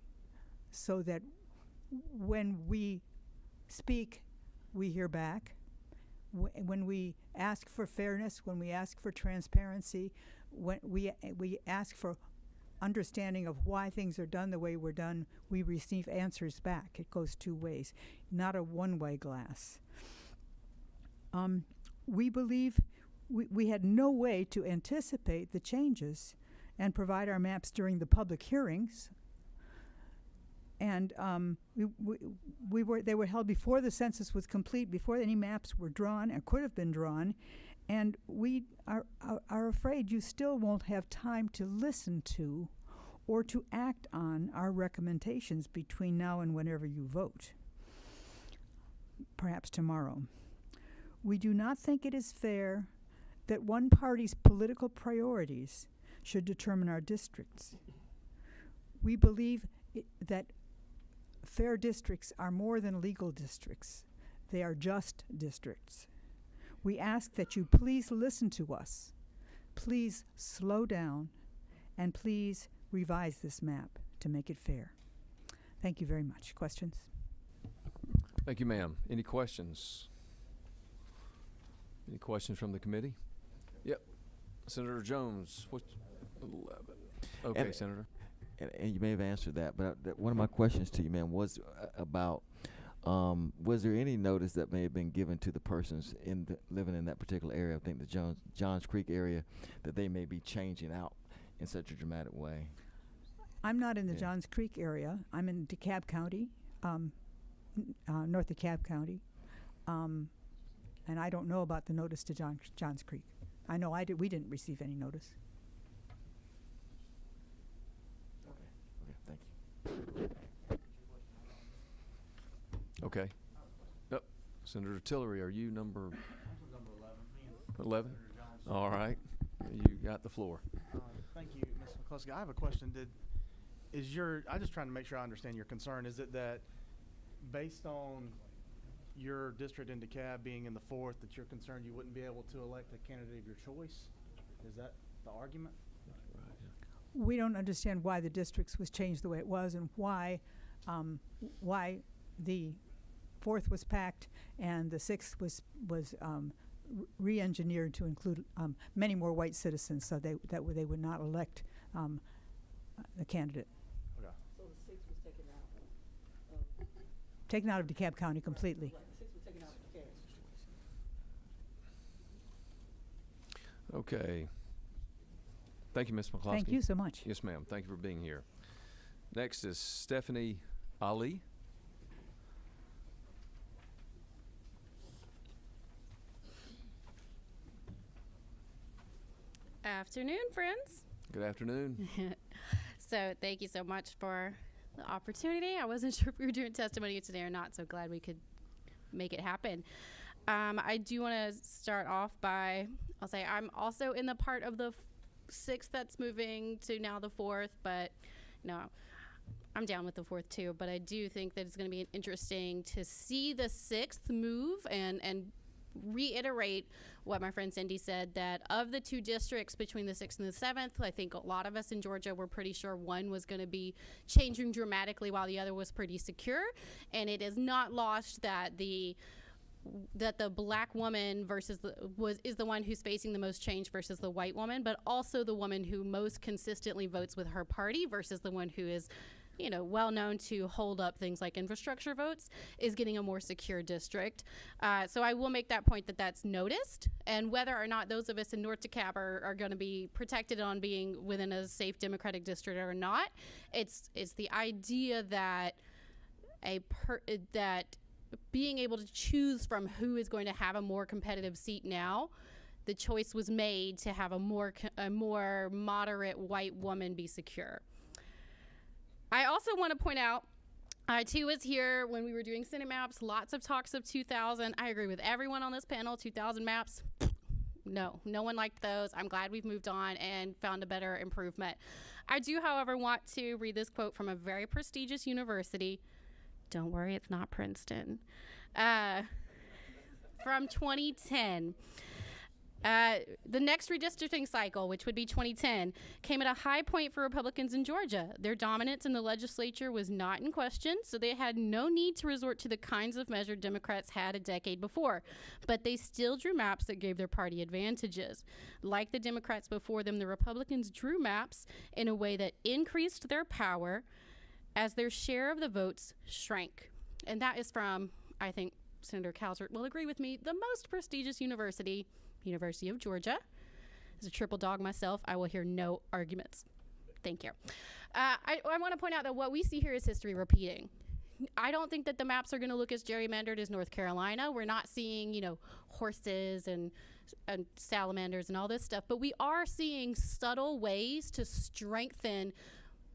G: so that when we speak, we hear back. When we ask for fairness, when we ask for transparency, when we ask for understanding of why things are done the way we're done, we receive answers back. It goes two ways, not a one-way glass. We believe we had no way to anticipate the changes and provide our maps during the public hearings. And they were held before the census was complete, before any maps were drawn or could have been drawn. And we are afraid you still won't have time to listen to or to act on our recommendations between now and whenever you vote, perhaps tomorrow. We do not think it is fair that one party's political priorities should determine our districts. We believe that fair districts are more than legal districts. They are just districts. We ask that you please listen to us, please slow down, and please revise this map to make it fair. Thank you very much. Questions?
A: Thank you, ma'am. Any questions? Any questions from the committee? Yep. Senator Jones, what's 11? Okay,
H: And-
A: Senator.
H: And you may have answered that, but one of my questions to you, ma'am, was about was there any notice that may have been given to the persons living in that particular area? I think the Johns Creek area, that they may be changing out in such a dramatic way.
G: I'm not in the
H: Yeah.
G: Johns Creek area. I'm in DeKalb County, north DeKalb County. And I don't know about the notice to Johns Creek. I know we didn't receive any notice.
H: Okay, thank you.
A: Okay. Yep. Senator Tillery, are you number 11? All right. You got the floor.
I: Thank you, Ms. McCleskey. I have a question. I'm just trying to make sure I understand your concern. Is it that based on your district in DeKalb being in the 4th, that you're concerned you wouldn't be able to elect a candidate of your choice? Is that the argument?
G: We don't understand why the districts was changed the way it was and why the 4th was packed and the 6th was re-engineered to include many more white citizens, so they would not elect a candidate.
I: Okay.
C: So the 6th was taken out.
G: Taken out of DeKalb County completely.
C: The 6th was taken out of DeKalb.
A: Okay. Thank you, Ms. McCloskey.
G: Thank you so much.
A: Yes, ma'am. Thank you for being here. Next is Stephanie Ali.
J: Afternoon, friends.
A: Good afternoon.
J: So thank you so much for the opportunity. I wasn't sure if we were doing testimony today or not, so glad we could make it happen. I do want to start off by, I'll say I'm also in the part of the 6th that's moving to now the 4th, but no, I'm down with the 4th too. But I do think that it's going to be interesting to see the 6th move and reiterate what my friend Cindy said, that of the 2 districts between the 6th and the 7th, I think a lot of us in Georgia were pretty sure one was going to be changing dramatically while the other was pretty secure. And it is not lost that the black woman is the one who's facing the most change versus the white woman, but also the woman who most consistently votes with her party versus the one who is, well known to hold up things like infrastructure votes, is getting a more secure district. So I will make that point that that's noticed, and whether or not those of us in North DeKalb are going to be protected on being within a safe Democratic district or not, it's the idea that that being able to choose from who is going to have a more competitive seat now, the choice was made to have a more moderate white woman be secure. I also want to point out, I too was here when we were doing Senate maps, lots of talks of 2000. I agree with everyone on this panel, 2000 maps, no one liked those. I'm glad we've moved on and found a better improvement. I do, however, want to read this quote from a very prestigious university. Don't worry, it's not Princeton. From 2010. The next redistricting cycle, which would be 2010, came at a high point for Republicans in Georgia. Their dominance in the legislature was not in question, so they had no need to resort to the kinds of measures Democrats had a decade before. But they still drew maps that gave their party advantages. Like the Democrats before them, the Republicans drew maps in a way that increased their power as their share of the votes shrank. And that is from, I think Senator Calvert will agree with me, the most prestigious university, University of Georgia. As a triple dog myself, I will hear no arguments. Thank you. I want to point out that what we see here is history repeating. I don't think that the maps are going to look as gerrymandered as North Carolina. We're not seeing, horses and salamanders and all this stuff, but we are seeing subtle ways to strengthen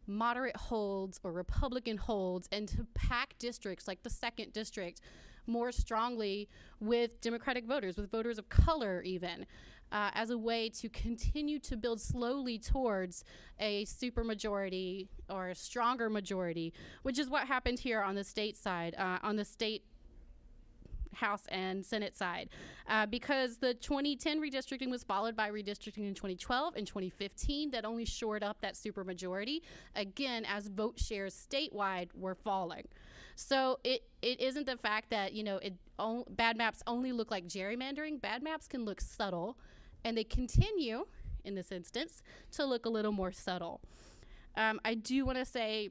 J: moderate holds or Republican holds and to pack districts like the 2nd district more strongly with Democratic voters, with voters of color even, as a way to continue to build slowly towards a supermajority or a stronger majority, which is what happened here on the state side, on the state House and Senate side, because the 2010 redistricting was followed by redistricting in 2012 and 2015 that only shored up that supermajority, again, as vote shares statewide were falling. So it isn't the fact that, bad maps only look like gerrymandering. Bad maps can look subtle, and they continue, in this instance, to look a little more subtle. I do want to say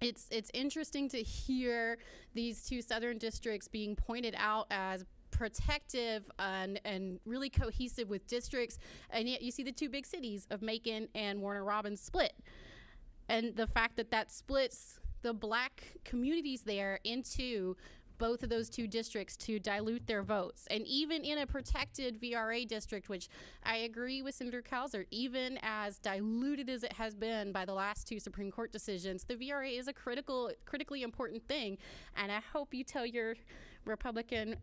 J: it's interesting to hear these 2 southern districts being pointed out as protective and really cohesive with districts, and yet you see the 2 big cities of Macon and Warner Robins split. And the fact that splits the black communities there into both of those 2 districts to dilute their votes. And even in a protected VRA district, which I agree with Senator Calvert, even as diluted as it has been by the last 2 Supreme Court decisions, the VRA is a critically important thing. And I hope you tell your Republican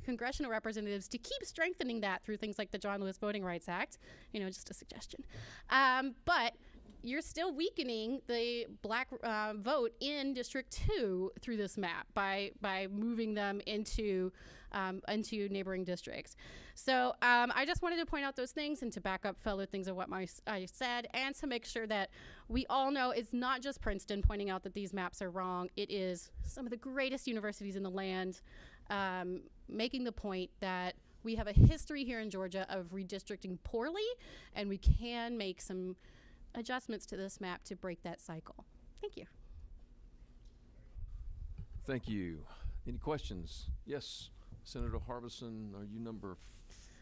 J: congressional representatives to keep strengthening that through things like the John Lewis Voting Rights Act, just a suggestion. But you're still weakening the black vote in District 2 through this map by moving them into neighboring districts. So I just wanted to point out those things and to back up fellow things of what I said, and to make sure that we all know it's not just Princeton pointing out that these maps are wrong. It is some of the greatest universities in the land making the point that we have a history here in Georgia of redistricting poorly, and we can make some adjustments to this map to break that cycle. Thank you.
A: Thank you. Any questions? Yes, Senator Harbison, are you number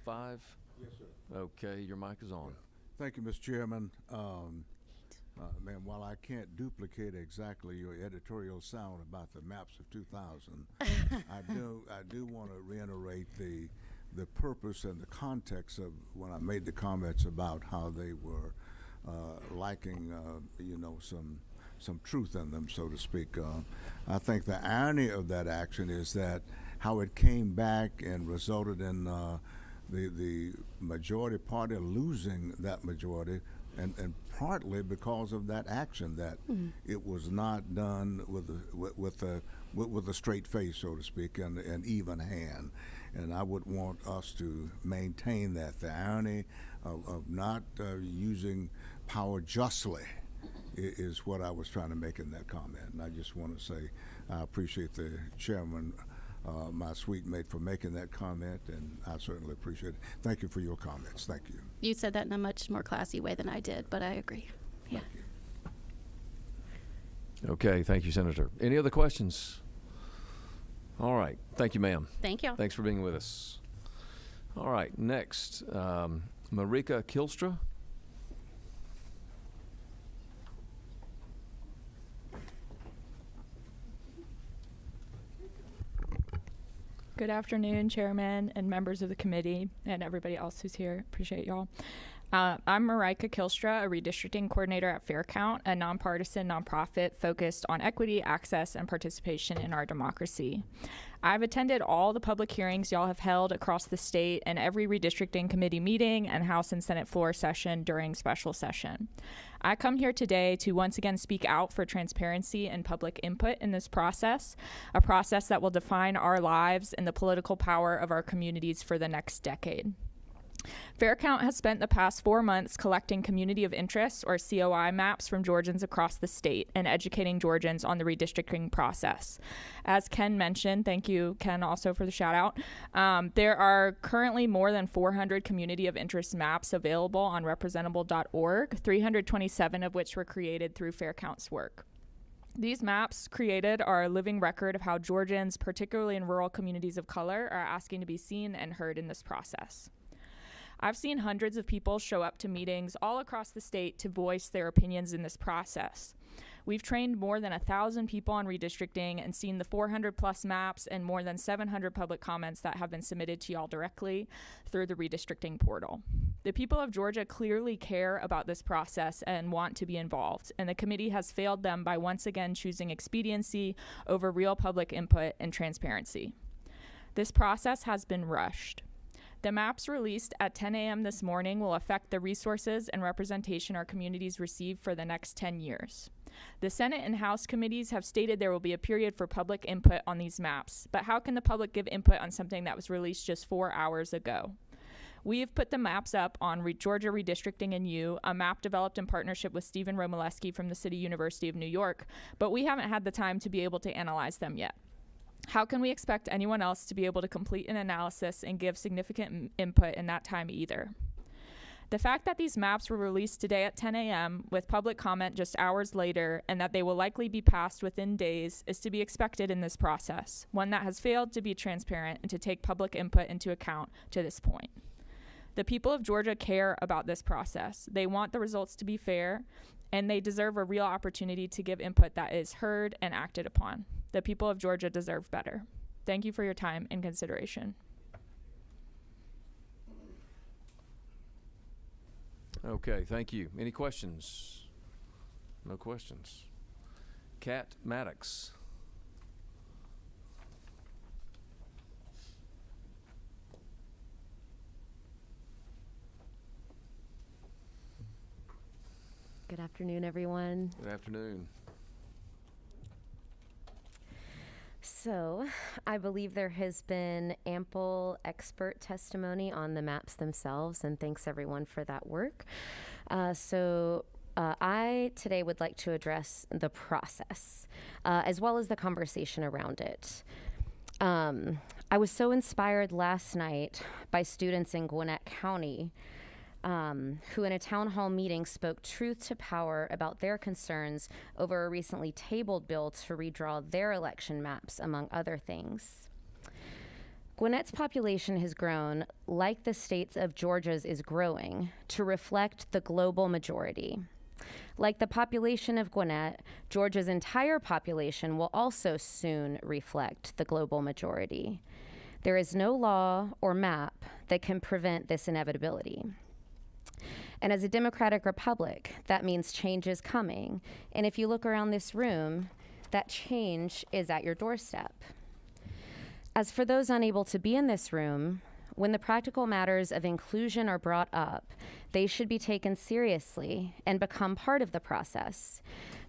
A: 5?
B: Yes, sir.
A: Okay, your mic is on.
B: Thank you, Mr. Chairman. Man, while I can't duplicate exactly your editorial sound about the maps of 2000, I do want to reiterate the purpose and the context of when I made the comments about how they were lacking, some truth in them, so to speak. I think the irony of that action is that how it came back and resulted in the majority party losing that majority, and partly because of that action, that it was not done with with a straight face, so to speak, and an even hand. And I would want us to maintain that. The irony of not using power justly is what I was trying to make in that comment. And I just want to say I appreciate the chairman, my sweet mate, for making that comment, and I certainly appreciate it. Thank you for your comments. Thank you.
J: You said that in a much more classy way than I did, but I agree. Yeah.
B: Thank you.
A: Okay, thank you, Senator. Any other questions? All right, thank you, ma'am.
J: Thank you.
A: Thanks for being with us. All right, next, Mariah Kilstra.
K: Good afternoon, Chairman and members of the committee and everybody else who's here. Appreciate y'all. I'm Mariah Kilstra, a redistricting coordinator at Fair Count, a nonpartisan nonprofit focused on equity, access, and participation in our democracy. I've attended all the public hearings y'all have held across the state and every redistricting committee meeting and House and Senate floor session during special session. I come here today to once again speak out for transparency and public input in this process, a process that will define our lives and the political power of our communities for the next decade. Fair Count has spent the past 4 months collecting community of interest, or COI, maps from Georgians across the state and educating Georgians on the redistricting process. As Ken mentioned, thank you, Ken, also for the shout out, there are currently more than 400 community of interest maps available on representable.org, 327 of which were created through Fair Count's work. These maps created are a living record of how Georgians, particularly in rural communities of color, are asking to be seen and heard in this process. I've seen hundreds of people show up to meetings all across the state to voice their opinions in this process. We've trained more than 1,000 people on redistricting and seen the 400 plus maps and more than 700 public comments that have been submitted to y'all directly through the redistricting portal. The people of Georgia clearly care about this process and want to be involved, and the committee has failed them by once again choosing expediency over real public input and transparency. This process has been rushed. The maps released at 10 a.m. this morning will affect the resources and representation our communities receive for the next 10 years. The Senate and House committees have stated there will be a period for public input on these maps, but how can the public give input on something that was released just 4 hours ago? We have put the maps up on Georgia Redistricting and You, a map developed in partnership with Lou Mccleskey from the City University of New York, but we haven't had the time to be able to analyze them yet. How can we expect anyone else to be able to complete an analysis and give significant input in that time either? The fact that these maps were released today at 10 a.m. with public comment just hours later and that they will likely be passed within days is to be expected in this process, one that has failed to be transparent and to take public input into account to this point. The people of Georgia care about this process. They want the results to be fair, and they deserve a real opportunity to give input that is heard and acted upon. The people of Georgia deserve better. Thank you for your time and consideration.
A: Okay, thank you. Any questions? No questions. Kat Maddox.
L: Good afternoon, everyone.
A: Good afternoon.
L: So, I believe there has been ample expert testimony on the maps themselves, and thanks everyone for that work. I today would like to address the process, as well as the conversation around it. I was so inspired last night by students in Gwinnett County who in a town hall meeting spoke truth to power about their concerns over a recently tabled bill to redraw their election maps, among other things. Gwinnett's population has grown, like the states of Georgia's is growing, to reflect the global majority. Like the population of Gwinnett, Georgia's entire population will also soon reflect the global majority. There is no law or map that can prevent this inevitability. And as a democratic republic, that means change is coming. And if you look around this room, that change is at your doorstep. As for those unable to be in this room, when the practical matters of inclusion are brought up, they should be taken seriously and become part of the process.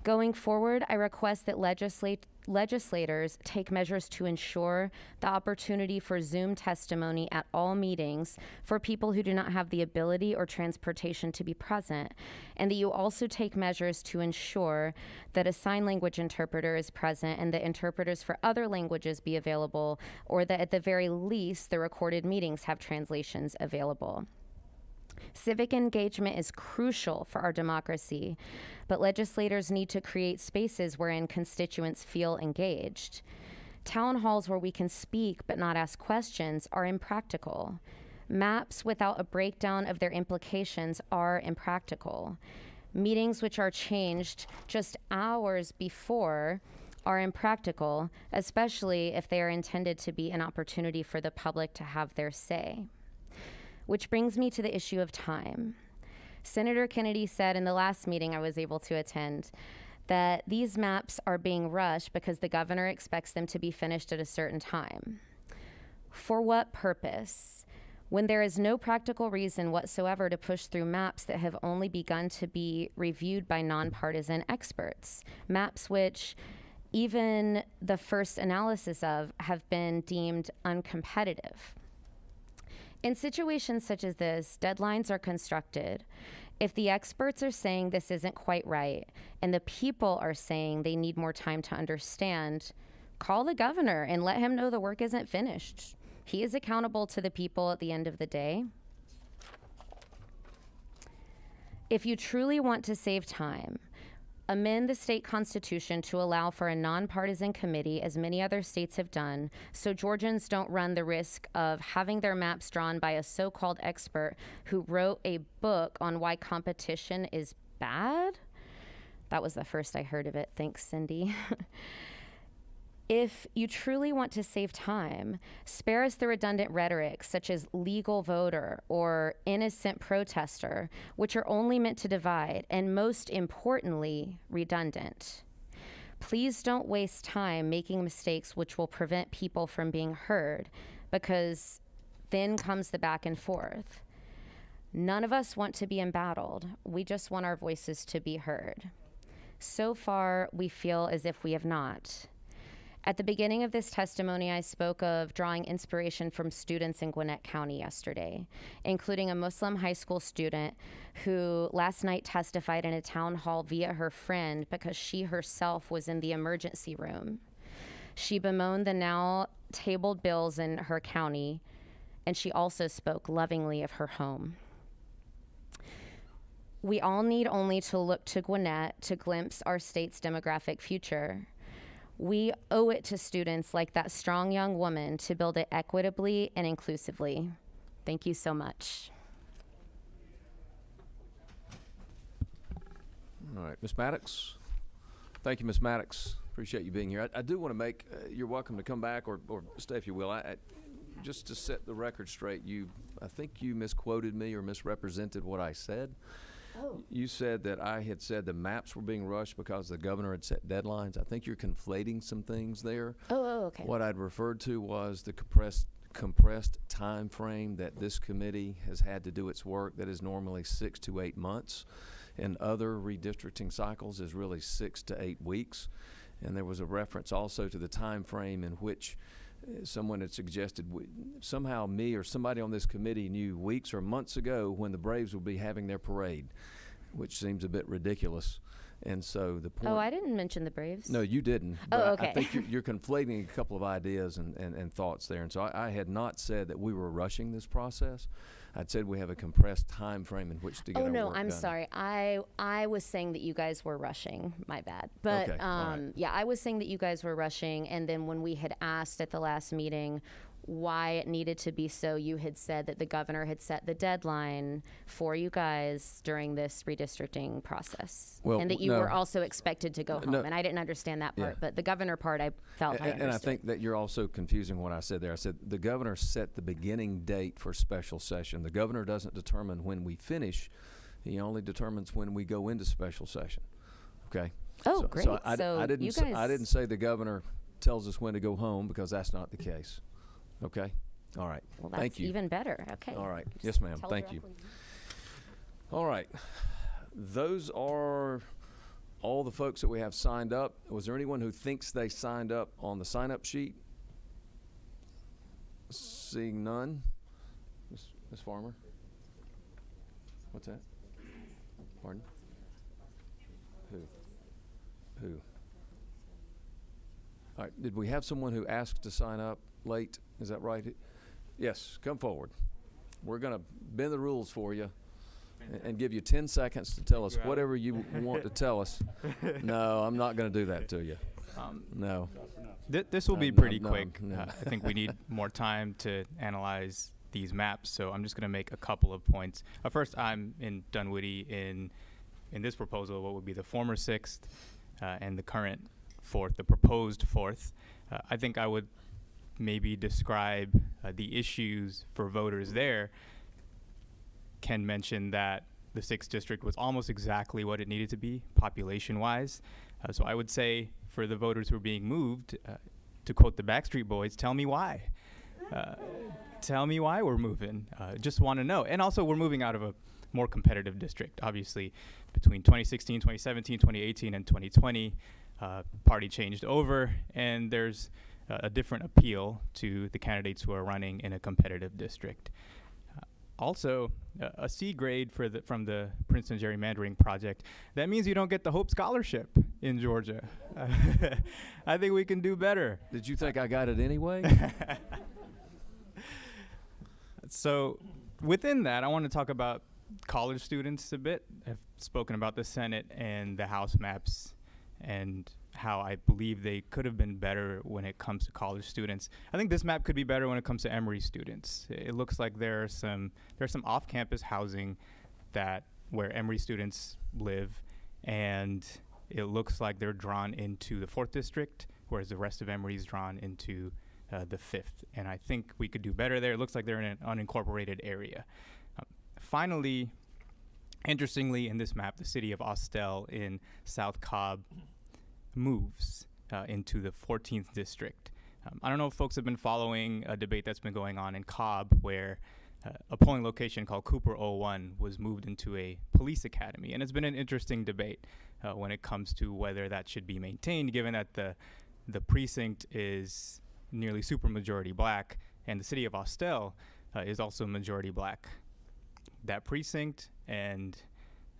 L: Going forward, I request that legislators take measures to ensure the opportunity for Zoom testimony at all meetings for people who do not have the ability or transportation to be present, and that you also take measures to ensure that a sign language interpreter is present and that interpreters for other languages be available, or that at the very least the recorded meetings have translations available. Civic engagement is crucial for our democracy, but legislators need to create spaces wherein constituents feel engaged. Town halls where we can speak but not ask questions are impractical. Maps without a breakdown of their implications are impractical. Meetings which are changed just hours before are impractical, especially if they are intended to be an opportunity for the public to have their say. Which brings me to the issue of time. Senator Kennedy said in the last meeting I was able to attend that these maps are being rushed because the governor expects them to be finished at a certain time. For what purpose? When there is no practical reason whatsoever to push through maps that have only begun to be reviewed by nonpartisan experts, maps which even the first analysis of have been deemed uncompetitive. In situations such as this, deadlines are constructed. If the experts are saying this isn't quite right, and the people are saying they need more time to understand, call the governor and let him know the work isn't finished. He is accountable to the people at the end of the day. If you truly want to save time, amend the state constitution to allow for a nonpartisan committee, as many other states have done, so Georgians don't run the risk of having their maps drawn by a so-called expert who wrote a book on why competition is bad. That was the first I heard of it. Thanks, Cindy. If you truly want to save time, spare us the redundant rhetoric such as legal voter or innocent protester, which are only meant to divide and, most importantly, redundant. Please don't waste time making mistakes which will prevent people from being heard, because then comes the back and forth. None of us want to be embattled. We just want our voices to be heard. So far, we feel as if we have not. At the beginning of this testimony, I spoke of drawing inspiration from students in Gwinnett County yesterday, including a Muslim high school student who last night testified in a town hall via her friend because she herself was in the emergency room. She bemoaned the now tabled bills in her county, and she also spoke lovingly of her home. We all need only to look to Gwinnett to glimpse our state's demographic future. We owe it to students like that strong young woman to build it equitably and inclusively. Thank you so much.
A: All right, Ms. Maddox. Thank you, Ms. Maddox. Appreciate you being here. I do want to make, you're welcome to come back or stay if you will. Just to set the record straight, I think you misquoted me or misrepresented what I said. Oh. You said that I had said the maps were being rushed because the governor had set deadlines. I think you're conflating some things there.
L: Oh, okay.
A: What I'd referred to was the compressed time frame that this committee has had to do its work that is normally 6 to 8 months. And other redistricting cycles is really 6 to 8 weeks. And there was a reference also to the time frame in which someone had suggested somehow me or somebody on this committee knew weeks or months ago when the Braves would be having their parade, which seems a bit ridiculous. And so the point.
L: Oh, I didn't mention the Braves.
A: No, you didn't.
L: Oh, okay.
A: I think you're conflating a couple of ideas and thoughts there. And so I had not said that we were rushing this process. I'd said we have a compressed time frame in which to get our work done.
L: Oh, no, I'm sorry. I was saying that you guys were rushing. My bad. But,
A: okay, right.
L: Yeah, I was saying that you guys were rushing. And then when we had asked at the last meeting why it needed to be so, you had said that the governor had set the deadline for you guys during this redistricting process.
A: Well,
L: and that you were also expected to go home.
A: No.
L: And I didn't understand that part.
A: Yeah.
L: But the governor part, I felt I understood.
A: And I think that you're also confusing what I said there. I said the governor set the beginning date for special session. The governor doesn't determine when we finish. He only determines when we go into special session. Okay?
L: Oh, great.
A: So I didn't say the governor tells us when to go home, because that's not the case. Okay? All right.
L: Well, that's
A: thank you.
L: even better. Okay.
A: All right.
L: Just
A: Yes, ma'am.
L: tell
A: Thank you.
L: directly.
A: All right. Those are all the folks that we have signed up. Was there anyone who thinks they signed up on the sign-up sheet? Seeing none. Ms. Farmer? What's that? Pardon? Who? All right, did we have someone who asked to sign up late? Is that right? Yes, come forward. We're going to bend the rules for you and give you 10 seconds to tell us whatever you want to tell us. No, I'm not going to do that to you. No.
M: This will be pretty quick. I think we need more time to analyze these maps, so I'm just going to make a couple of points. First, I'm in Dunwoody in this proposal, what would be the former 6th and the current 4th, the proposed 4th. I think I would maybe describe the issues for voters there. Ken mentioned that the 6th district was almost exactly what it needed to be population-wise. So I would say for the voters who are being moved, to quote the Backstreet Boys, tell me why. Tell me why we're moving. Just want to know. And also we're moving out of a more competitive district. Obviously, between 2016, 2017, 2018, and 2020, party changed over, and there's a different appeal to the candidates who are running in a competitive district. Also, a C grade from the Princeton Gerrymandering Project. That means you don't get the Hope Scholarship in Georgia. I think we can do better.
A: Did you think I got it anyway?
M: So within that, I want to talk about college students a bit. I've spoken about the Senate and the House maps and how I believe they could have been better when it comes to college students. I think this map could be better when it comes to Emory students. It looks like there's some off-campus housing where Emory students live, and it looks like they're drawn into the 4th district, whereas the rest of Emory is drawn into the 5th. And I think we could do better there. It looks like they're in an unincorporated area. Finally, interestingly, in this map, the city of Austell in South Cobb moves into the 14th district. I don't know if folks have been following a debate that's been going on in Cobb where a polling location called Cooper 01 was moved into a police academy. And it's been an interesting debate when it comes to whether that should be maintained, given that the precinct is nearly supermajority black, and the city of Austell is also majority black. That precinct and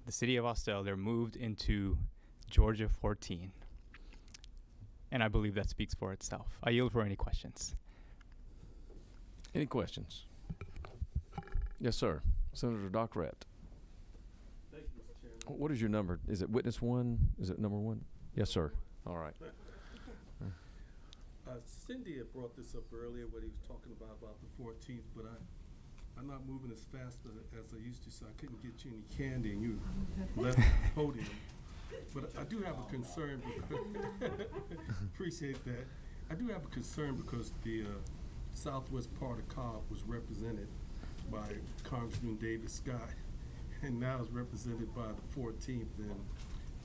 M: the city of Austell, they're moved into Georgia 14. And I believe that speaks for itself. I yield for any questions.
A: Any questions? Yes, sir. Senator Dockrett.
N: Thank you, Mr. Chairman.
A: What is your number? Is it witness 1? Is it number 1? Yes, sir. All right.
N: Cindy had brought this up earlier, what he was talking about the 14th, but I'm not moving as fast as I used to, so I couldn't get you any candy, and you left the podium. But I do have a concern. Appreciate that. I do have a concern because the southwest part of Cobb was represented by Congressman David Scott, and now it's represented by the 14th.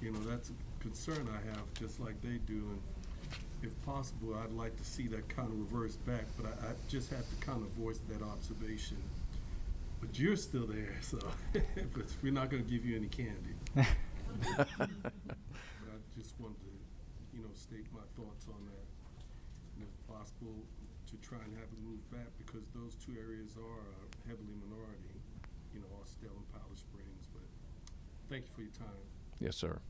N: And that's a concern I have, just like they do. And if possible, I'd like to see that kind of reverse back. But I just have to kind of voice that observation. But you're still there, so but we're not going to give you any candy. But I just wanted to, state my thoughts on that. And if possible, to try and have it moved back, because those two areas are heavily minority, Austell and Powder Springs. But thank you for your time.
A: Yes, sir.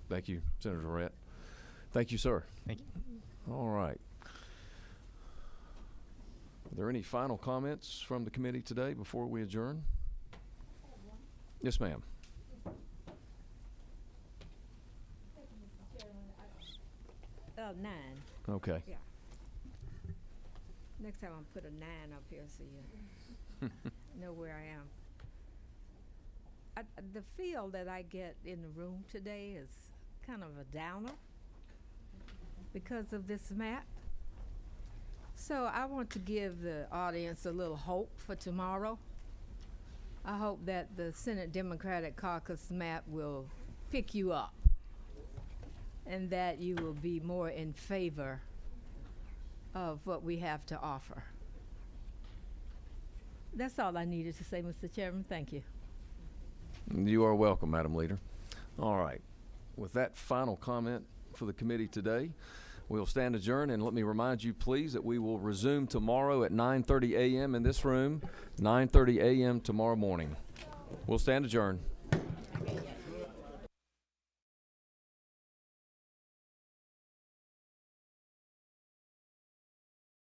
A: Thank you, Senator Rhett. Thank you, sir.
M: Thank you.
A: All right. Are there any final comments from the committee today before we adjourn? Yes, ma'am.
O: Oh, 9.
A: Okay.
O: Yeah. Next time I'll put a 9 up here so you know where I am. The feel that I get in the room today is kind of a downer because of this map. So I want to give the audience a little hope for tomorrow. I hope that the Senate Democratic Caucus map will pick you up and that you will be more in favor of what we have to offer. That's all I needed to say, Mr. Chairman. Thank you.
A: You are welcome, Madam Leader. All right. with that final comment for the committee today, we'll stand adjourned, and let me remind you, please, that we will resume tomorrow at 9:30 a.m. in this room, 9:30 a.m. tomorrow morning. We'll stand adjourned.